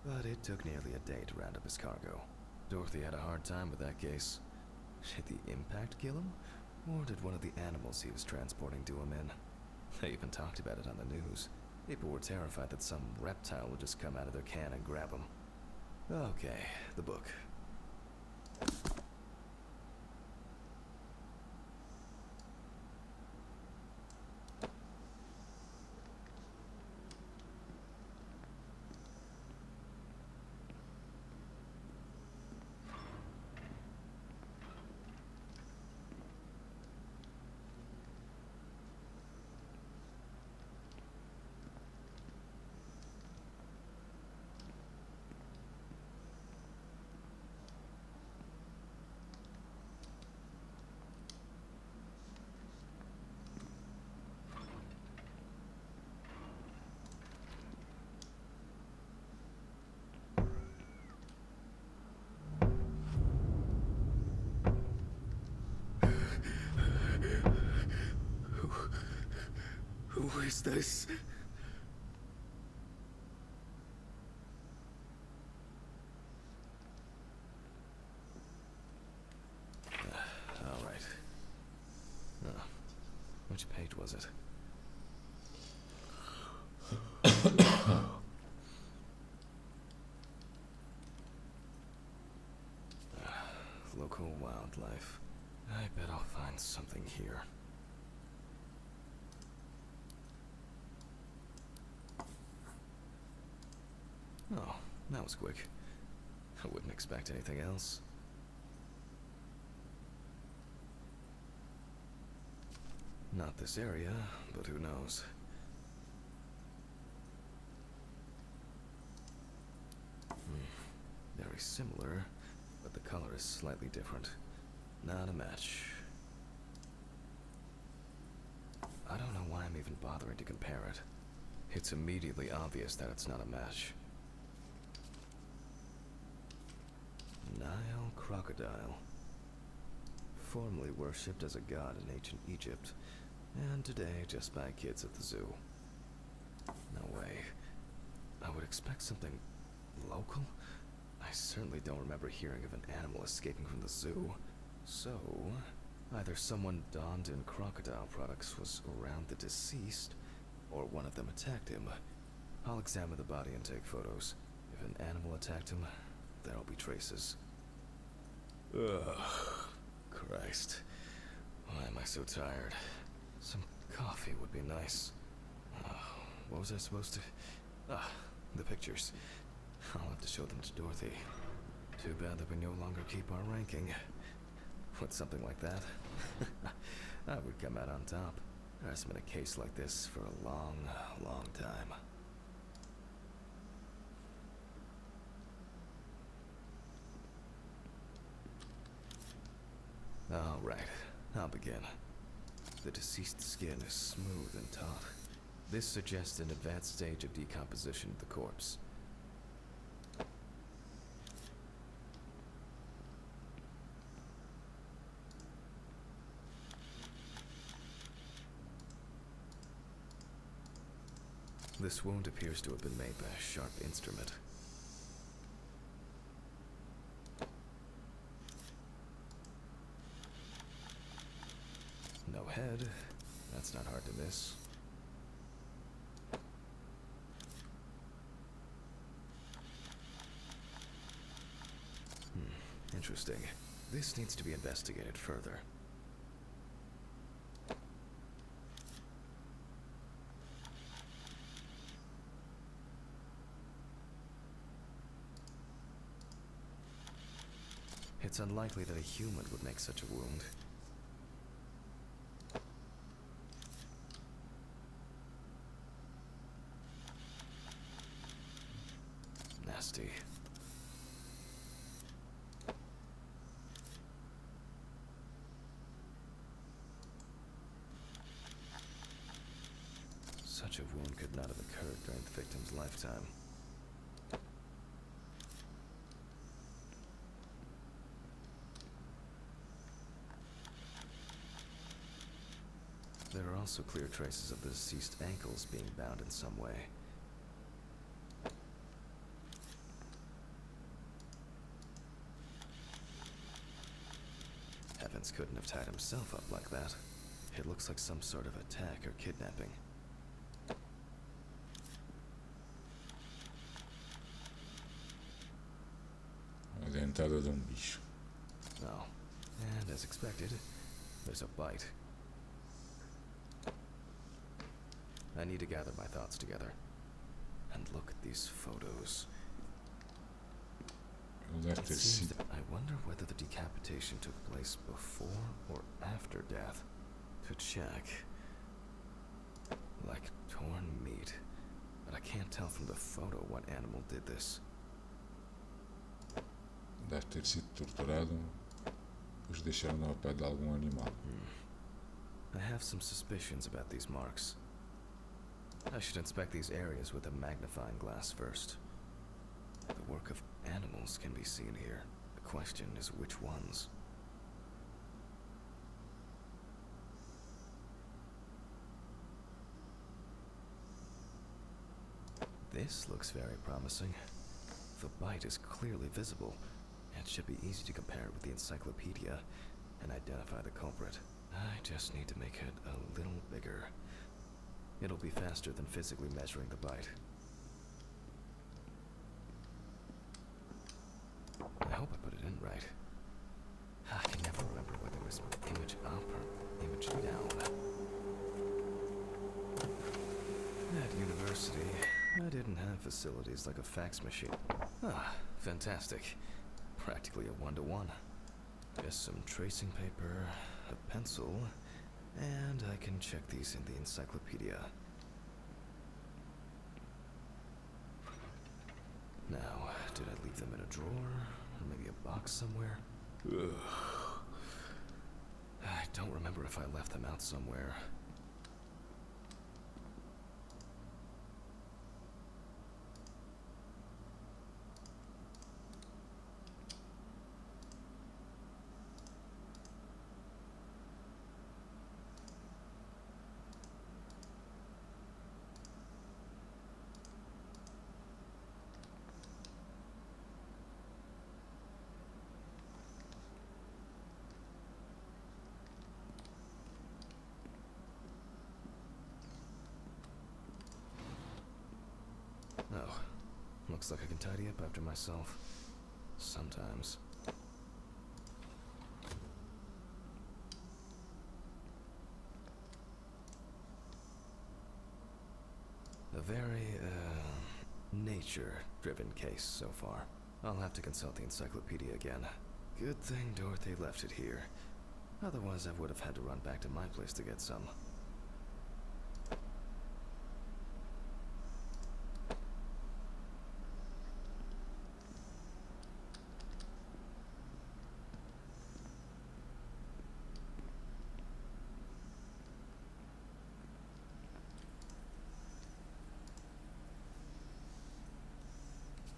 but it took nearly a day to round up his cargo. Dorothy had a hard time with that case. Did the impact kill him? Or did one of the animals he was transporting do him in? They even talked about it on the news. People were terrified that some reptile would just come out of their can and grab him. Okay, the book. Who is this? All right. Oh, which page was it? Local wildlife. I bet I'll find something here. Oh, that was quick. I wouldn't expect anything else. Not this area, but who knows? Very similar, but the color is slightly different. Not a match. I don't know why I'm even bothering to compare it. It's immediately obvious that it's not a match. Nile crocodile. Formerly worshipped as a god in ancient Egypt, and today just by kids at the zoo. No way. I would expect something local? I certainly don't remember hearing of an animal escaping from the zoo. So, either someone donned in crocodile products was around the deceased, or one of them attacked him. I'll examine the body and take photos. If an animal attacked him, there'll be traces. Ugh. Christ. Why am I so tired? Some coffee would be nice. What was I supposed to... the pictures. I'll have to show them to Dorothy. Too bad that we no longer keep our ranking. With something like that, I would come out on top. There's been a case like this for a long, long time. All right, I'll begin. The deceased skin is smooth and taut. This suggests an advanced stage of decomposition of the corpse. This wound appears to have been made by a sharp instrument. No head. That's not hard to miss. Interesting. This needs to be investigated further. It's unlikely that a human would make such a wound. Nasty. Such a wound could not have occurred during the victim's lifetime. also clear traces of the deceased ankles being bound in some way. Evans couldn't have tied himself up like that. It looks like some sort of attack or kidnapping. A dentada de bicho. Oh, and as expected, there's a bite. I need to gather my thoughts together. And look at these photos. Ele deve It ter seems sido. that I wonder whether the decapitation took place before or after death. To check. Like torn meat. But I can't tell from the photo what animal did this. Deve ter sido torturado. Os deixaram na pele de algum animal. I have some suspicions about these marks. I should inspect these areas with a magnifying glass first. The work of animals can be seen here. The question is which ones. This looks very promising. The bite is clearly visible. It should be easy to compare it with the encyclopedia and identify the culprit. I just need to make it a little bigger. It'll be faster than physically measuring the bite. I hope I put it in right. I can never remember whether it was image up or image down. At university, I didn't have facilities like a fax machine. Ah, fantastic. Practically a one-to-one. Just some tracing paper, a pencil, and I can check these in the encyclopedia. Now, did I leave them in a drawer? Or maybe a box somewhere? Ugh. I don't remember if I left them out somewhere. Oh, looks like I can tidy up after myself. Sometimes. A very, nature-driven case so far. I'll have to consult the encyclopedia again. Good thing Dorothy left it here. Otherwise, I would have had to run back to my place to get some.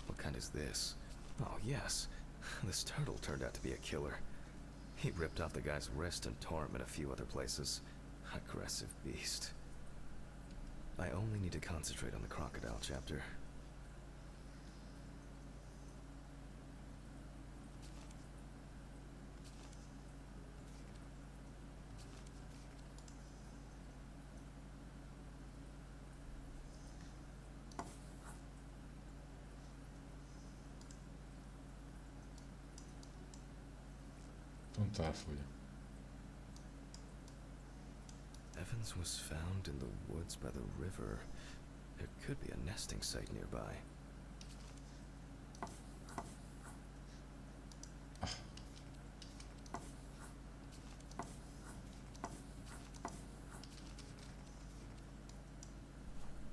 What kind is this? Oh, yes. This turtle turned out to be a killer. He ripped off the guy's wrist and tore him in a few other places. Aggressive beast. I only need to concentrate on the crocodile chapter. Então tá a folha. Evans was found in the woods by the river. There could be a nesting site nearby.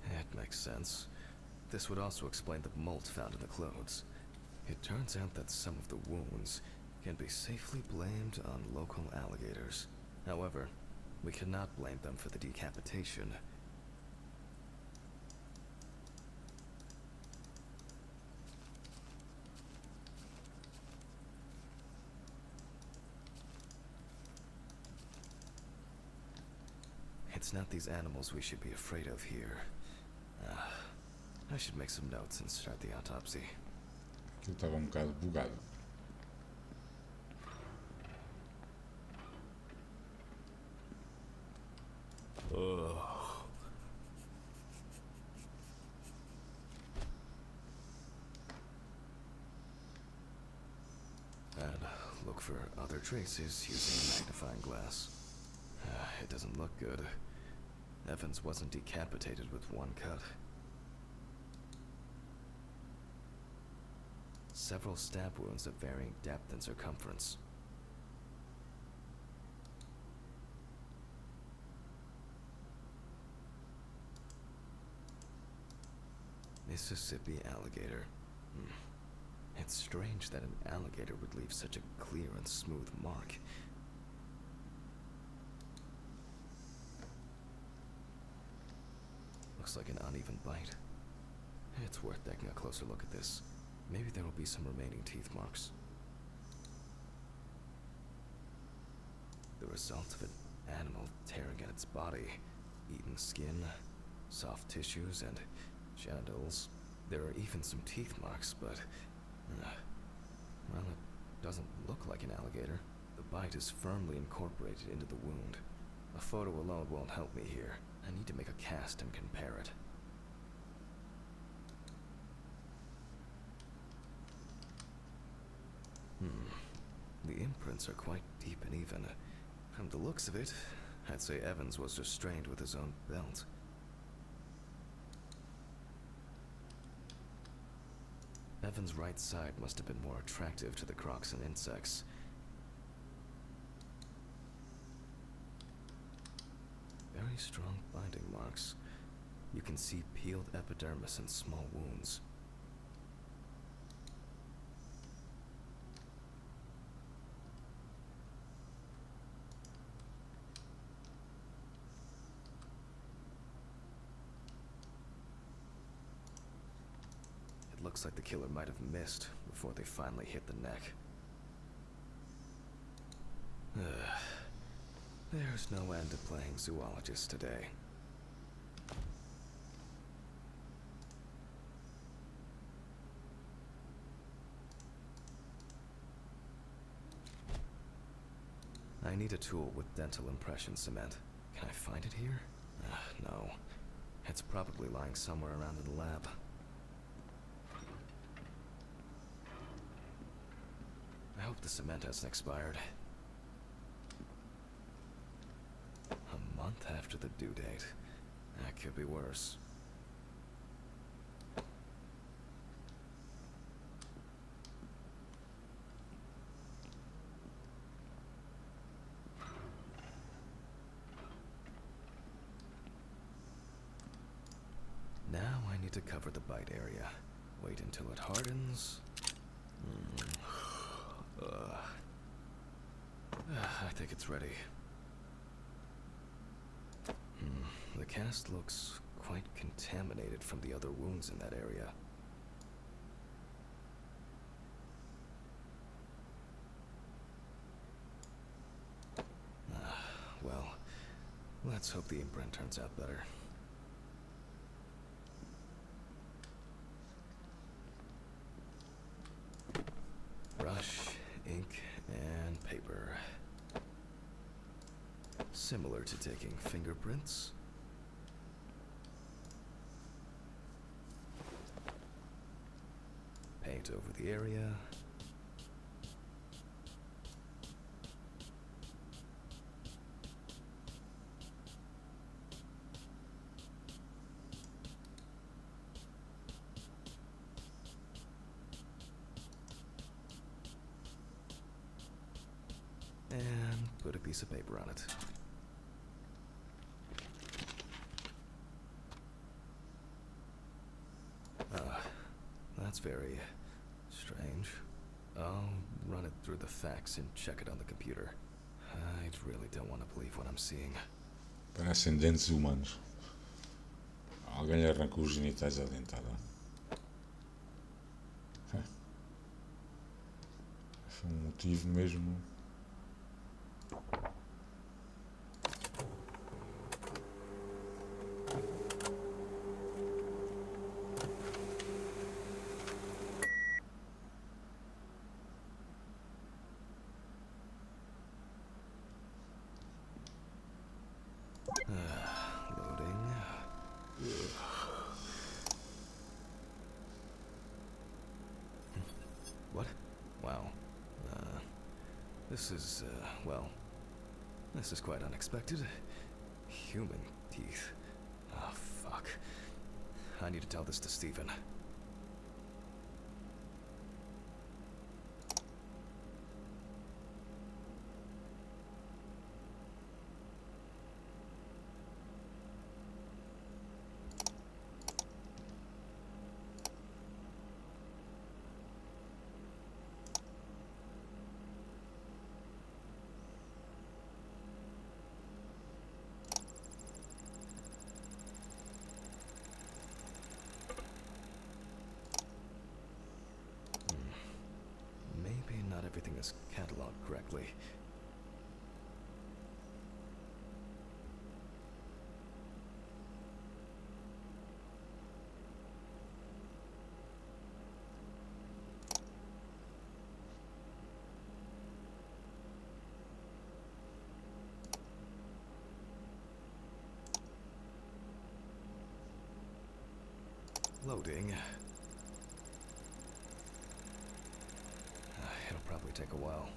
It makes sense. This would also explain the mold found in the clothes. It turns out that some of the wounds can be safely blamed on local alligators. However, we cannot blame them for the decapitation. It's not these animals we should be afraid of here. I should make some notes and start the autopsy. Aquilo estava um bocado bugado. And look for other traces using a magnifying glass. It doesn't look good. Evans wasn't decapitated with one cut. Several stab wounds of varying depth and circumference. Mississippi alligator. It's strange that an alligator would leave such a clear and smooth mark. Looks like an uneven bite. It's worth taking a closer look at this. Maybe there will be some remaining teeth marks. The result of an animal tearing at its body, eating skin, soft tissues, and genitals. There are even some teeth marks, but well, it doesn't look like an alligator. The bite is firmly incorporated into the wound. A photo alone won't help me here. I need to make a cast and compare it. The imprints are quite deep and even. From the looks of it, I'd say Evans was restrained with his own belt. Evans' right side must have been more attractive to the crocs and insects. Very strong binding marks. You can see peeled epidermis and small wounds. It looks like the killer might have missed before they finally hit the neck. There's no end to playing zoologist today. I need a tool with dental impression cement. Can I find it here? No. It's probably lying somewhere around in the lab. I hope the cement hasn't expired. A month after the due date. That could be worse. Now I need to cover the bite area. Wait until it hardens. I think it's ready. The cast looks quite contaminated from the other wounds in that area. Well, let's hope the imprint turns out better. Brush, ink, and paper. Similar to taking fingerprints. Paint over the area. And put a piece of paper on it. That's very strange. I'll run it through the facts and check it on the computer. I really don't want to believe what I'm seeing. Parecem dentes humanos. Alguém lhe arrancou os genitais à dentada. Foi um motivo mesmo. Wow. This is, well, this is quite unexpected. Human teeth. Oh, fuck. I need to tell this to Stephen. Maybe not everything is cataloged correctly. Loading. It'll probably take a while.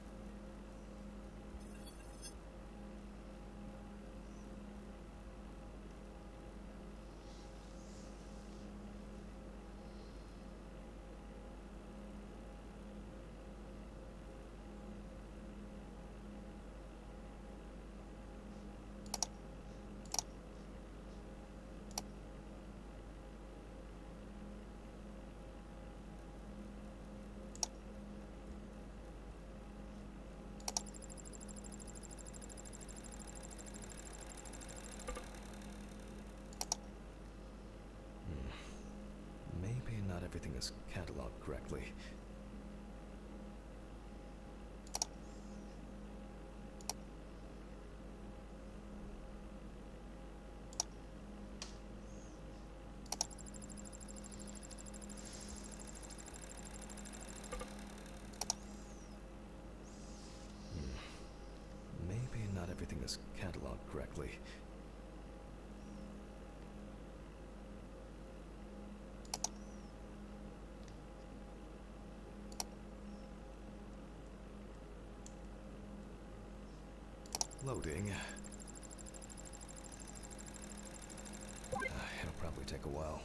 Maybe not everything is cataloged correctly. Maybe not everything is cataloged correctly. Loading. It'll probably take a while.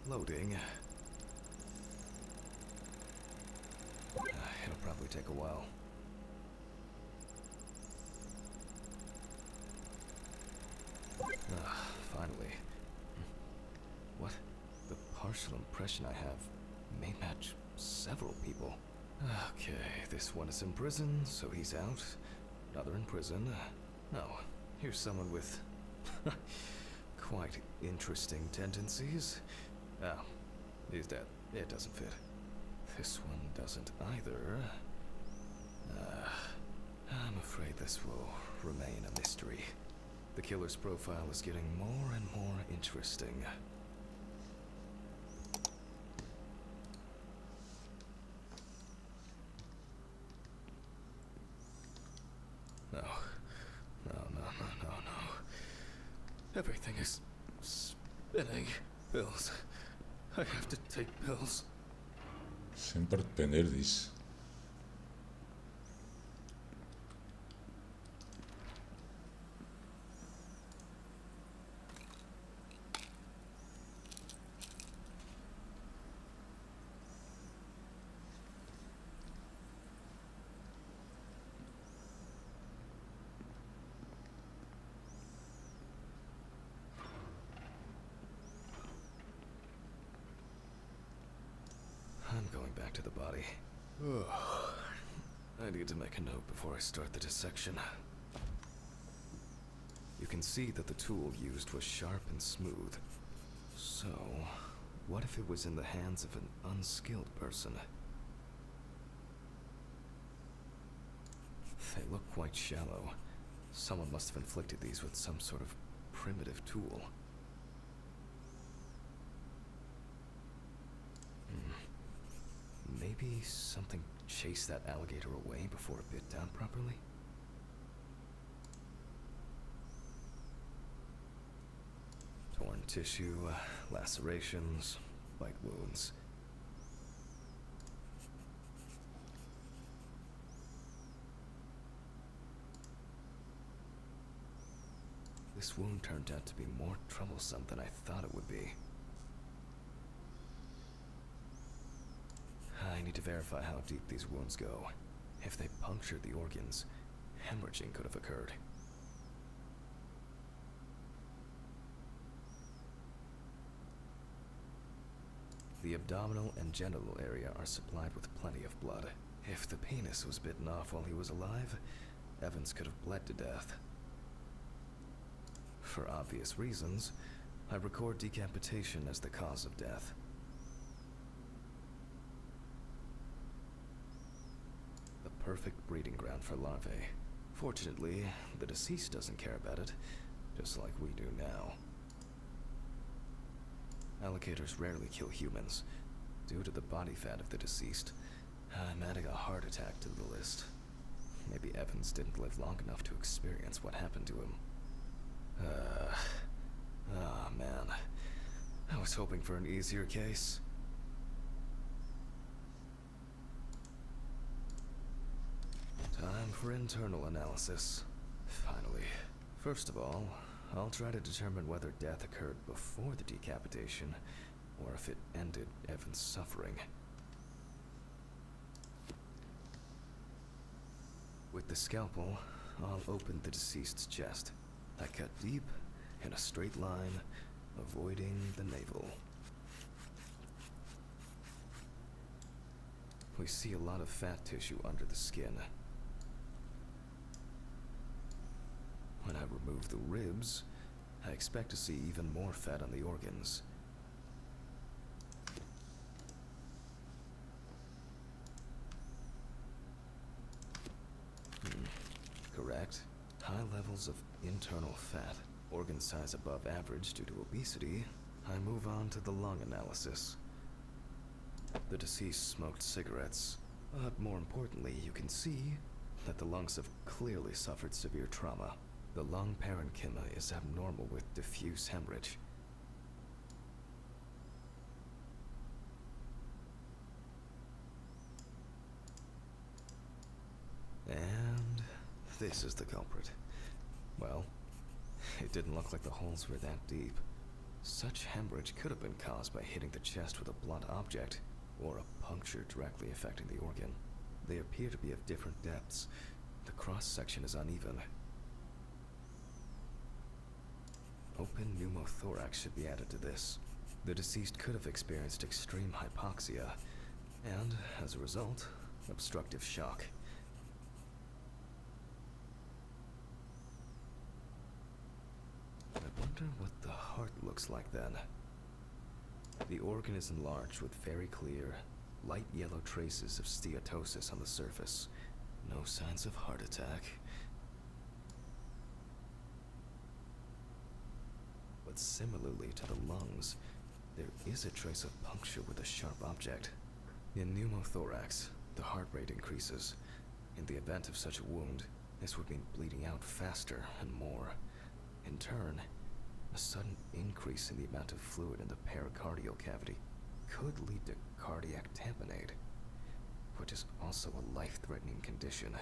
Loading. It'll probably take a while. Finally. What? The partial impression I have may match several people. Okay, this one is in prison, so he's out. Another in prison. No, here's someone with quite interesting tendencies. Oh, he's dead. It doesn't fit. This one doesn't either. I'm afraid this will remain a mystery. The killer's profile is getting more and more interesting. No. Everything is spinning. Pills. I have to take pills. Sempre depender disso. I'm going back to the body. I need to make a note before I start the dissection. You can see that the tool used was sharp and smooth. So, what if it was in the hands of an unskilled person? They look quite shallow. Someone must have inflicted these with some sort of primitive tool. Maybe something chased that alligator away before it bit down properly? Torn tissue, lacerations, bite wounds. This wound turned out to be more troublesome than I thought it would be. I need to verify how deep these wounds go. If they punctured the organs, hemorrhaging could have occurred. The abdominal and genital area are supplied with plenty of blood. If the penis was bitten off while he was alive, Evans could have bled to death. For obvious reasons, I record decapitation as the cause of death. The perfect breeding ground for larvae. Fortunately, the deceased doesn't care about it, just like we do now. Alligators rarely kill humans. Due to the body fat of the deceased, I'm adding a heart attack to the list. Maybe Evans didn't live long enough to experience what happened to him. Man. I was hoping for an easier case. Time for internal analysis. Finally. First of all, I'll try to determine whether death occurred before the decapitation, or if it ended Evan's suffering. With the scalpel, I'll open the deceased's chest. I cut deep, in a straight line, avoiding the navel. We see a lot of fat tissue under the skin. When I remove the ribs, I expect to see even more fat on the organs. Correct. High levels of internal fat, organ size above average due to obesity. I move on to the lung analysis. The deceased smoked cigarettes, but more importantly, you can see that the lungs have clearly suffered severe trauma. The lung parenchyma is abnormal with diffuse hemorrhage. And this is the culprit. Well, it didn't look like the holes were that deep. Such hemorrhage could have been caused by hitting the chest with a blunt object, or a puncture directly affecting the organ. They appear to be of different depths. The cross-section is uneven. Open pneumothorax should be added to this. The deceased could have experienced extreme hypoxia, and, as a result, obstructive shock. I wonder what the heart looks like then. The organ is enlarged with very clear, light yellow traces of steatosis on the surface. No signs of heart attack. But similarly to the lungs, there is a trace of puncture with a sharp object. In pneumothorax, the heart rate increases. In the event of such a wound, this would mean bleeding out faster and more. In turn, a sudden increase in the amount of fluid in the pericardial cavity could lead to cardiac tamponade, which is also a life-threatening condition.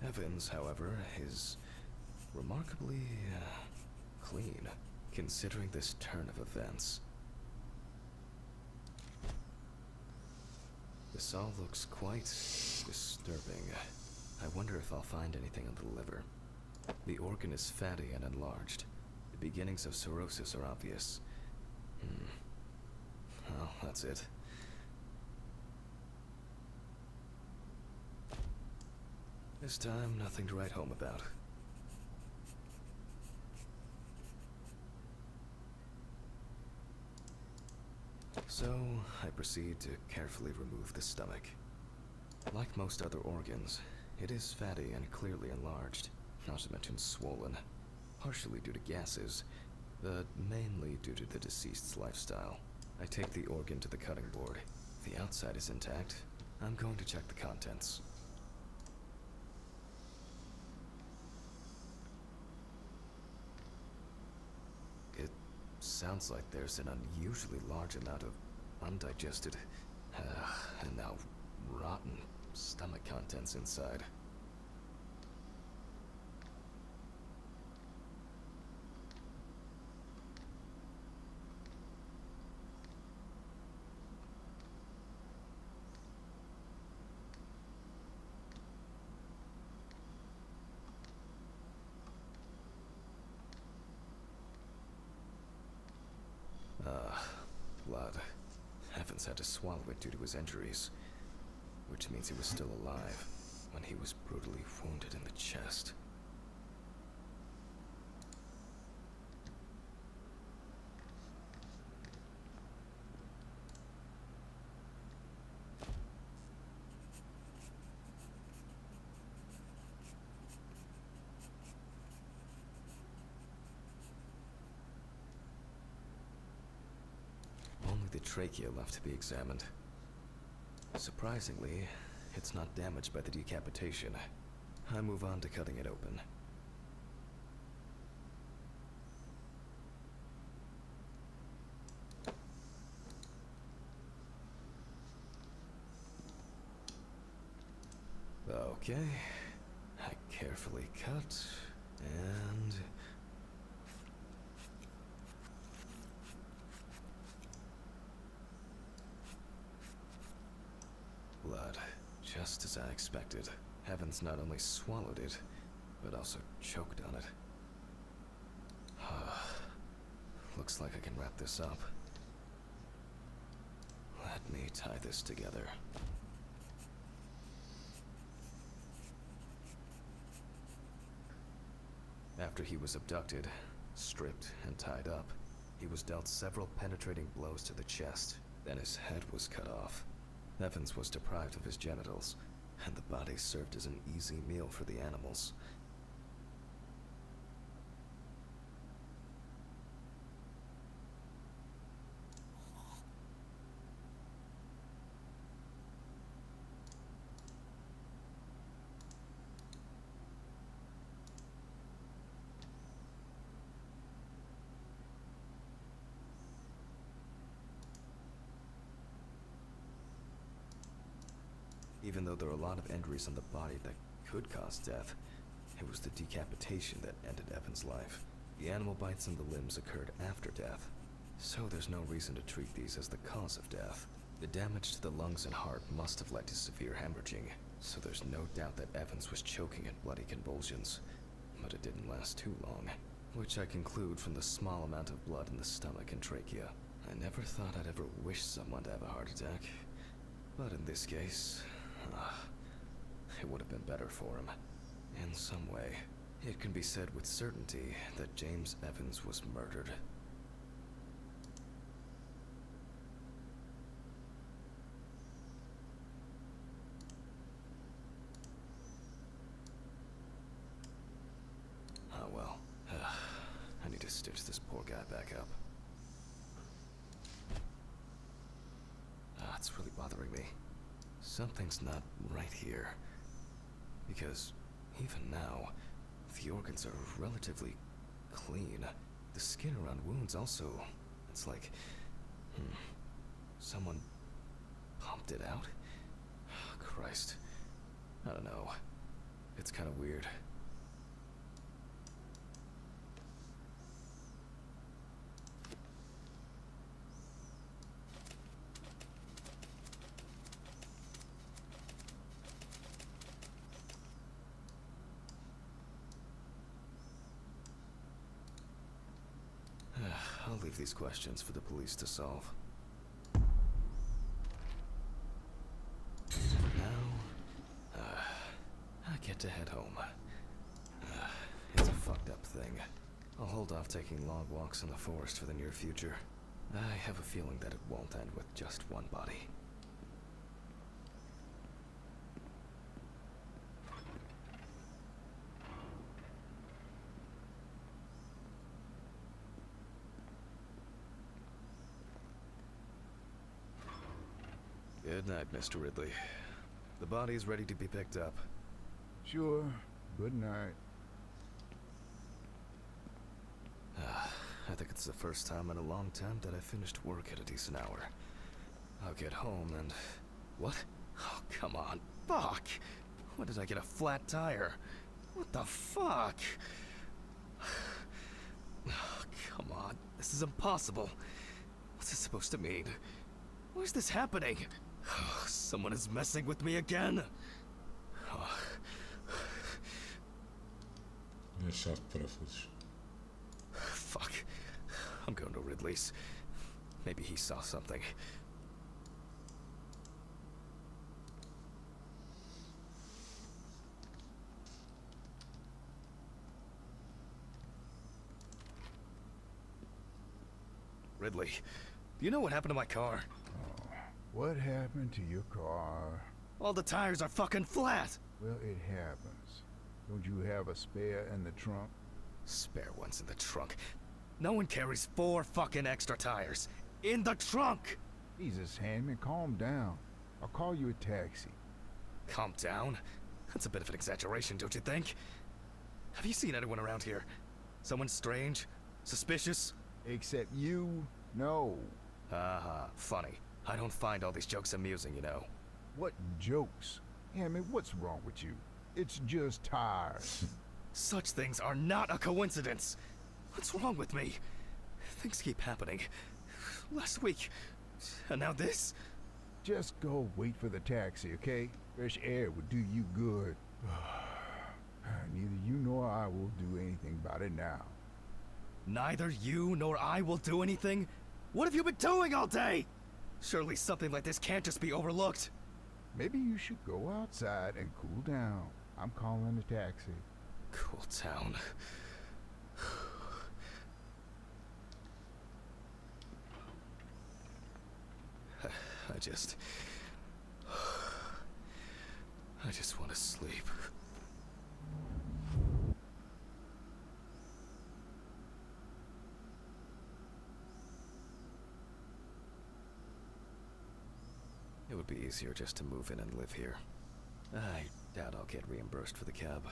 Evans, however, is remarkably clean, considering this turn of events. This all looks quite disturbing. I wonder if I'll find anything on the liver. The organ is fatty and enlarged. beginnings of cirrhosis are obvious. Well, that's it. This time, nothing to write home about. So, I proceed to carefully remove the stomach. Like most other organs, it is fatty and clearly enlarged, not to mention swollen, partially due to gases, but mainly due to the deceased's lifestyle. I take the organ to the cutting board. The outside is intact. I'm going to check the contents. It sounds like there's an unusually large amount of undigested, and now rotten stomach contents inside. Blood. Evans had to swallow it due to his injuries, which means he was still alive when he was brutally wounded in the chest. Only the trachea left to be examined. Surprisingly, it's not damaged by the decapitation. I move on to cutting it open. Okay, I carefully cut, and... blood, just as I expected. Evans not only swallowed it, but also choked on it. Looks like I can wrap this up. Let me tie this together. After he was abducted, stripped, and tied up, he was dealt several penetrating blows to the chest, then his head was cut off. Evans was deprived of his genitals, and the body served as an easy meal for the animals. Even though there are a lot of injuries on the body that could cause death, it was the decapitation that ended Evan's life. The animal bites in the limbs occurred after death, so there's no reason to treat these as the cause of death. The damage to the lungs and heart must have led to severe hemorrhaging, so there's no doubt that Evans was choking in bloody convulsions. But it didn't last too long, which I conclude from the small amount of blood in the stomach and trachea. I never thought I'd ever wish someone to have a heart attack, but in this case, it would have been better for him. In some way, it can be said with certainty that James Evans was murdered. Oh well. I need to stitch this poor guy back up. It's really bothering me. Something's not right here. Because even now, the organs are relatively clean. The skin around wounds also, it's like, someone pumped it out? Christ. I don't know. It's kind of weird. leave these questions for the police to solve. Now, I get to head home. It's a fucked up thing. I'll hold off taking long walks in the forest for the near future. I have a feeling that it won't end with just one body. Good night, Mr. Ridley. The body's ready to be picked up. Sure. Good night. I think it's the first time in a long time that I finished work at a decent hour. I'll get home and... What? Oh, come on. Fuck! When did I get a flat tire? What the fuck? Oh, come on. This is impossible. What's this supposed to mean? Why is this happening? Oh, someone is messing with me again. Oh. É chato parafusos. Fuck. I'm going to Ridley's. Maybe he saw something. Ridley, do you know what happened to my car? Oh, what happened to your car? All the tires are fucking flat! Well, it happens. Don't you have a spare in the trunk? Spare ones in the trunk. No one carries 4 fucking extra tires. In the trunk! Jesus, Handman, calm down. I'll call you a taxi. Calm down? That's a bit of an exaggeration, don't you think? Have you seen anyone around here? Someone strange? Suspicious? Except you? No. Haha, funny. I don't find all these jokes amusing, you know. What jokes? Handman, what's wrong with you? It's just tires. Such things are not a coincidence. What's wrong with me? Things keep happening. Last week, and now this? Just go wait for the taxi, okay? Fresh air would do you good. Neither you nor I will do anything about it now. Neither you nor I will do anything? What have you been doing all day? Surely something like this can't just be overlooked. Maybe you should go outside and cool down. I'm calling a taxi. Cool down. I just want to sleep. It would be easier just to move in and live here. I doubt I'll get reimbursed for the cab.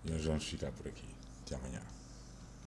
E nós vamos ficar por aqui. Até amanhã.